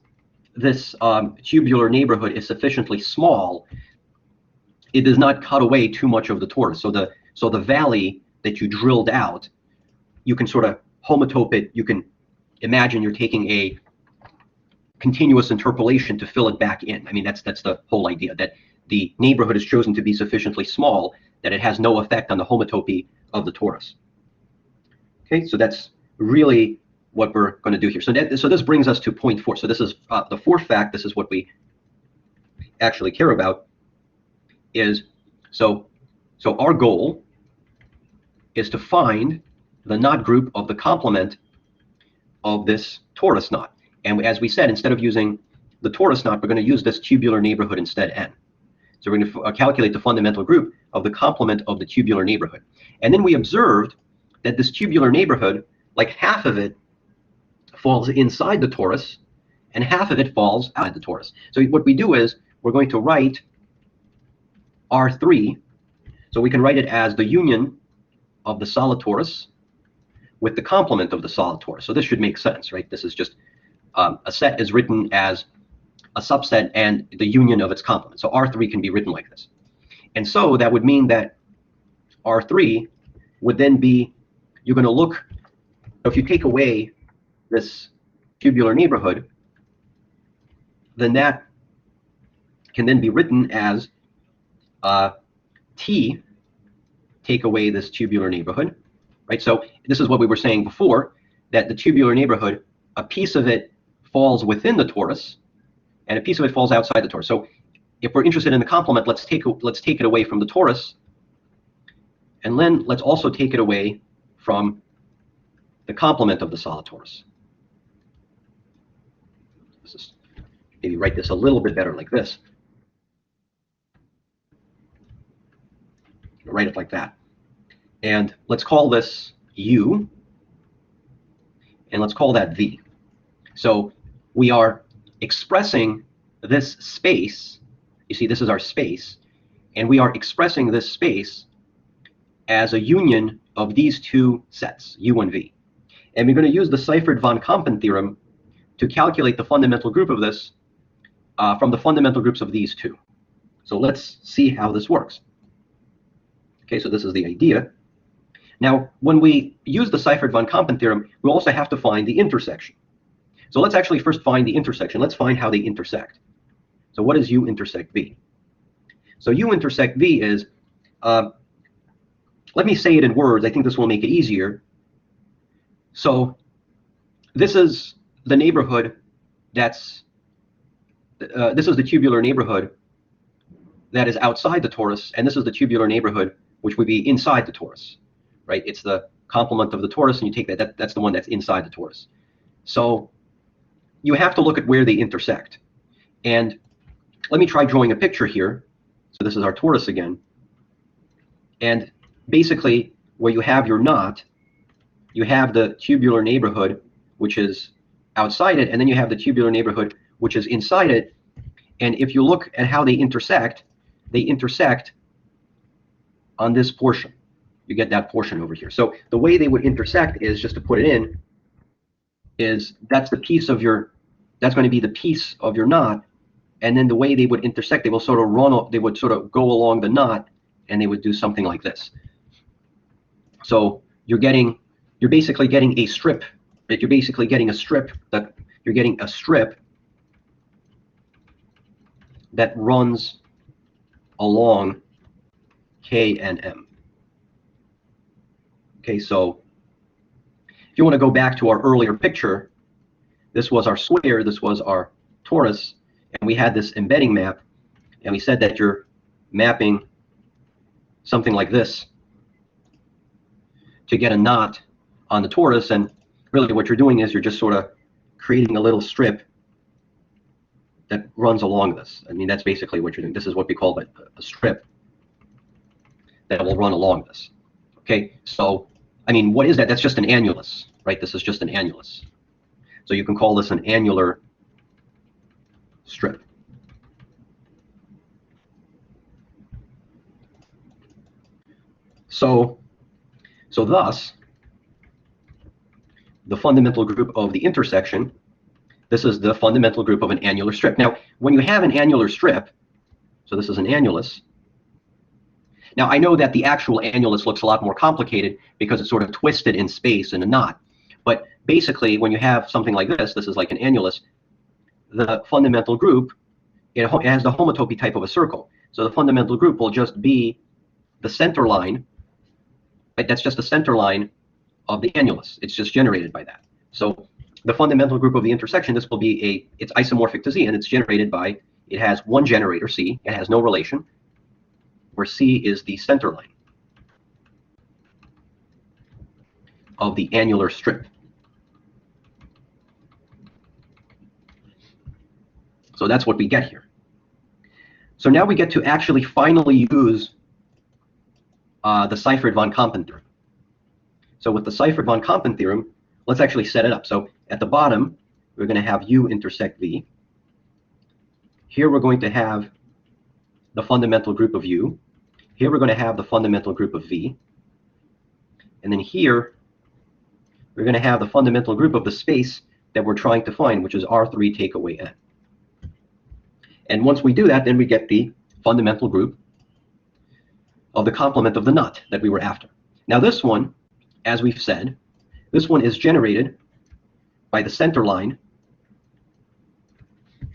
this tubular neighborhood is sufficiently small, it does not cut away too much of the torus. So the valley that you drilled out, you can sort of homotope it. You can imagine you're taking a continuous interpolation to fill it back in. I mean, that's the whole idea, that the neighborhood is chosen to be sufficiently small that it has no effect on the homotopy of the torus. Okay, so that's really what we're going to do here. So this brings us to point 4. So this is the fourth fact. This is what we actually care about. Is so our goal is to find the knot group of the complement of this torus knot. And as we said, instead of using the torus knot, we're going to use this tubular neighborhood instead, N. So we're going to calculate the fundamental group of the complement of the tubular neighborhood. And then we observed that this tubular neighborhood, like half of it falls inside the torus and half of it falls outside the torus. So what we do is we're going to write R3. So we can write it as the union of the solid torus with the complement of the solid torus. So this should make sense, right? This is just a set is written as a subset and the union of its complement. So R3 can be written like this. And so that would mean that R3 would then be, you're going to look, if you take away this tubular neighborhood, then that can then be written as T, take away this tubular neighborhood, right? So this is what we were saying before, that the tubular neighborhood, a piece of it falls within the torus, and a piece of it falls outside the torus. So if we're interested in the complement, let's take it away from the torus, and then let's also take it away from the complement of the solid torus. Let's just maybe write this a little bit better like this. Write it like that. And let's call this U, and let's call that V. So we are expressing this space. You see, this is our space, and we are expressing this space as a union of these two sets, U and V. And we're going to use the Seifert-von Kampen theorem to calculate the fundamental group of this from the fundamental groups of these two. So let's see how this works. Okay, so this is the idea. Now, when we use the Seifert-von Kampen theorem, we also have to find the intersection. So let's actually first find the intersection. Let's find how they intersect. So what is U intersect V? So U intersect V is, let me say it in words. I think this will make it easier. So this is the neighborhood that's, this is the tubular neighborhood that is outside the torus, and this is the tubular neighborhood which would be inside the torus, right? It's the complement of the torus, and you take that's the one that's inside the torus. So you have to look at where they intersect. And let me try drawing a picture here. So this is our torus again. And basically, where you have your knot, you have the tubular neighborhood, which is outside it, and then you have the tubular neighborhood, which is inside it. And if you look at how they intersect on this portion. You get that portion over here. So the way they would intersect is, just to put it in, is that's the piece of your, that's going to be the piece of your knot, and then the way they would intersect, they will sort of run, they would sort of go along the knot, and they would do something like this. So you're basically getting a strip. You're basically getting a strip that that runs along K and M. Okay, so if you want to go back to our earlier picture, this was our sphere, this was our torus, and we had this embedding map, and we said that you're mapping something like this to get a knot on the torus, and really what you're doing is you're just sort of creating a little strip that runs along this. I mean, that's basically what you're doing. This is what we call a strip that will run along this. Okay, so, I mean, what is that? That's just an annulus, right? This is just an annulus. So you can call this an annular strip. So thus, the fundamental group of the intersection, this is the fundamental group of an annular strip. Now, when you have an annular strip, so this is an annulus. Now, I know that the actual annulus looks a lot more complicated because it's sort of twisted in space in a knot. But basically, when you have something like this is like an annulus, the fundamental group, it has the homotopy type of a circle. So the fundamental group will just be the center line, right? That's just the center line of the annulus. It's just generated by that. So the fundamental group of the intersection, this will be it's isomorphic to Z, and it's generated by, it has one generator, C, it has no relation, where C is the center line of the annular strip. So that's what we get here. So now we get to actually finally use the Seifert-von Kampen theorem. So with the Seifert-von Kampen theorem, let's actually set it up. So at the bottom, we're going to have U intersect V. Here we're going to have the fundamental group of U. Here we're going to have the fundamental group of V. And then here, we're going to have the fundamental group of the space that we're trying to find, which is R3 take away N. And once we do that, then we get the fundamental group of the complement of the knot that we were after. Now this one, as we've said, this one is generated by the center line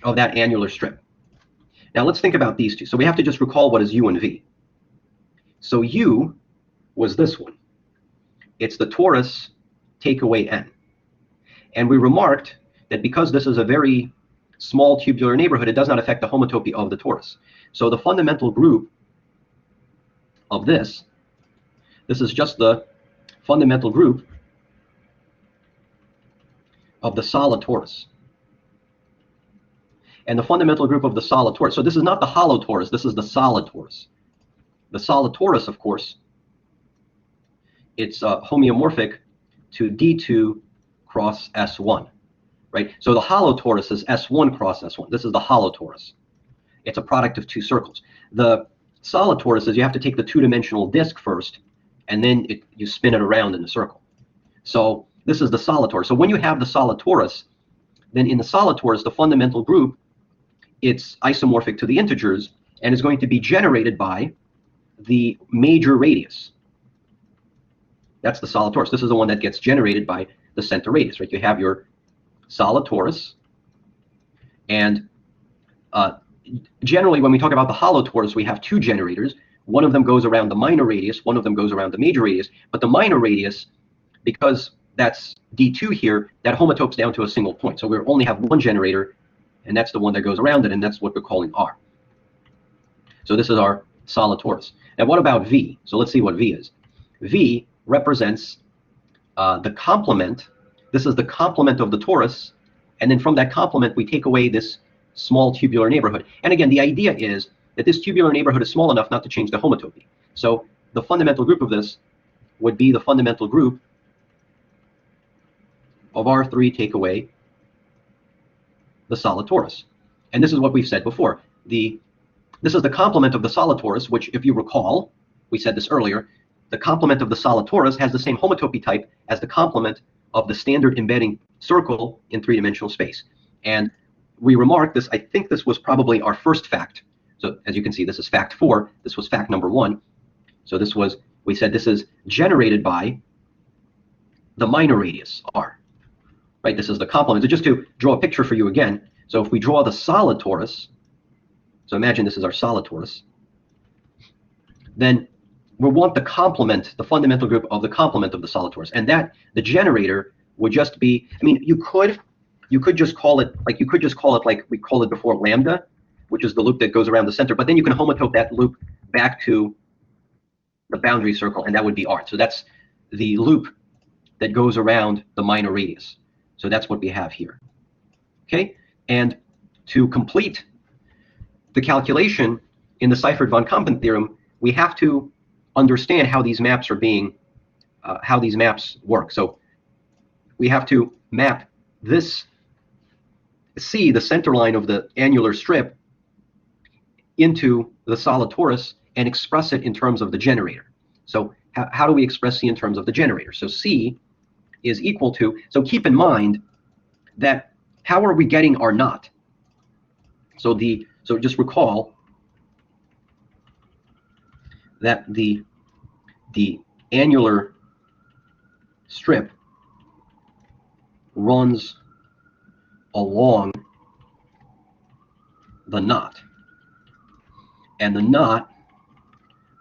of that annular strip. Now let's think about these two. So we have to just recall what is U and V. So U was this one. It's the torus take away N. And we remarked that because this is a very small tubular neighborhood, it does not affect the homotopy of the torus. So the fundamental group of this is just the fundamental group of the solid torus. And the fundamental group of the solid torus, so this is not the hollow torus, this is the solid torus. The solid torus, of course, it's homeomorphic to D2 cross S1, right? So the hollow torus is S1 cross S1. This is the hollow torus. It's a product of two circles. The solid torus is you have to take the two-dimensional disk first, and then you spin it around in a circle. So this is the solid torus. So when you have the solid torus, then in the solid torus, the fundamental group, it's isomorphic to the integers and is going to be generated by the major radius. That's the solid torus. This is the one that gets generated by the center radius, right? You have your solid torus, and generally when we talk about the hollow torus, we have two generators. One of them goes around the minor radius, one of them goes around the major radius, but the minor radius, because that's D2 here, that homotopes down to a single point. So we only have one generator, and that's the one that goes around it, and that's what we're calling R. So this is our solid torus. Now what about V? So let's see what V is. V represents the complement. This is the complement of the torus, and then from that complement we take away this small tubular neighborhood. And again, the idea is that this tubular neighborhood is small enough not to change the homotopy. So the fundamental group of this would be the fundamental group of R3 take away the solid torus. And this is what we've said before. This is the complement of the solid torus, which, if you recall, we said this earlier, the complement of the solid torus has the same homotopy type as the complement of the standard embedding circle in three-dimensional space. And we remarked this, I think this was probably our first fact. So as you can see, this is fact 4. This was fact number 1. So this was, we said this is generated by the minor radius, R. Right, this is the complement. So just to draw a picture for you again, so if we draw the solid torus, so imagine this is our solid torus, then we want the complement, the fundamental group of the complement of the solid torus, and that the generator would just be, I mean, you could just call it like we called it before, lambda, which is the loop that goes around the center, but then you can homotope that loop back to the boundary circle, and that would be R. So that's the loop that goes around the minor radius. So that's what we have here. Okay, and to complete the calculation in the Seifert-von Kampen theorem, we have to understand how these maps are being, how these maps work. So we have to map this C, the center line of the annular strip, into the solid torus and express it in terms of the generator. So how do we express C in terms of the generator? So C is equal to, so keep in mind that how are we getting our knot? So just recall that the annular strip runs along the knot, and the knot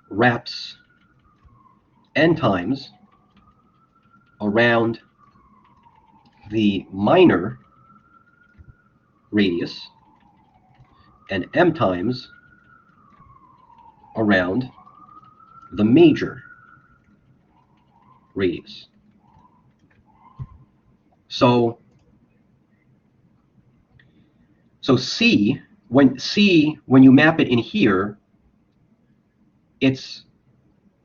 wraps n times around the minor radius and m times around the major radius. So C, when you map it in here, it's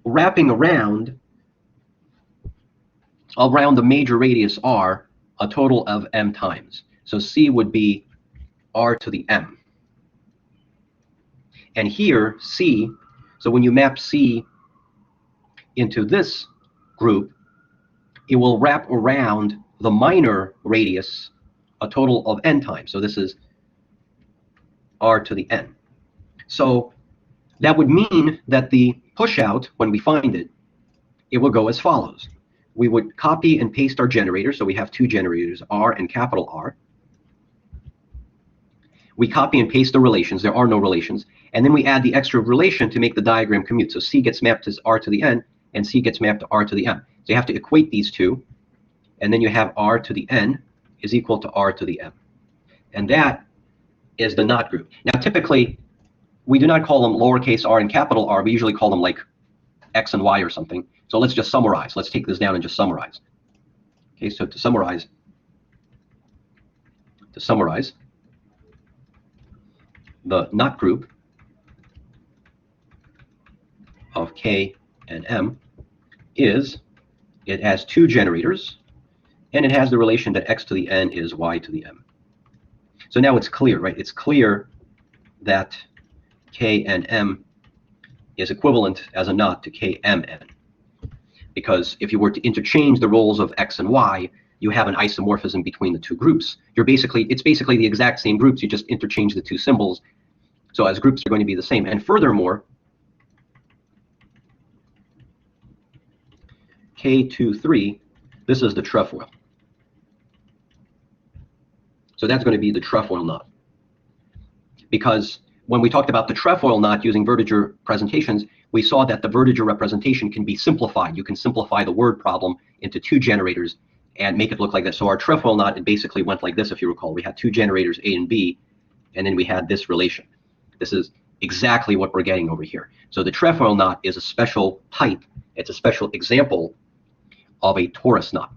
wrapping around the major radius R a total of m times. So C would be R to the m. And here, C, so when you map C into this group, it will wrap around the minor radius a total of n times. So this is R to the n. So that would mean that the push out, when we find it, it will go as follows. We would copy and paste our generator. So we have two generators, R and capital R. We copy and paste the relations. There are no relations. And then we add the extra relation to make the diagram commute. So C gets mapped as R to the n, and C gets mapped to R to the m. So you have to equate these two. And then you have R to the n is equal to r to the m. And that is the knot group. Now, typically, we do not call them lowercase r and capital R. We usually call them like X and Y or something. So let's just summarize. Let's take this down and just summarize. Okay, so to summarize, the knot group of K and M is, it has two generators, and it has the relation that X to the N is Y to the M. So now it's clear, right? It's clear that K and M is equivalent as a knot to KMN. Because if you were to interchange the roles of X and Y, you have an isomorphism between the two groups. It's basically the exact same groups, you just interchange the two symbols. So as groups are going to be the same. And furthermore, K23, this is the trefoil. So that's going to be the trefoil knot. Because when we talked about the trefoil knot using vertiger presentations, we saw that the vertiger representation can be simplified. You can simplify the word problem into two generators and make it look like this. So our trefoil knot, it basically went like this, if you recall. We had two generators, A and B, and then we had this relation. This is exactly what we're getting over here. So the trefoil knot is a special type. It's a special example of a torus knot.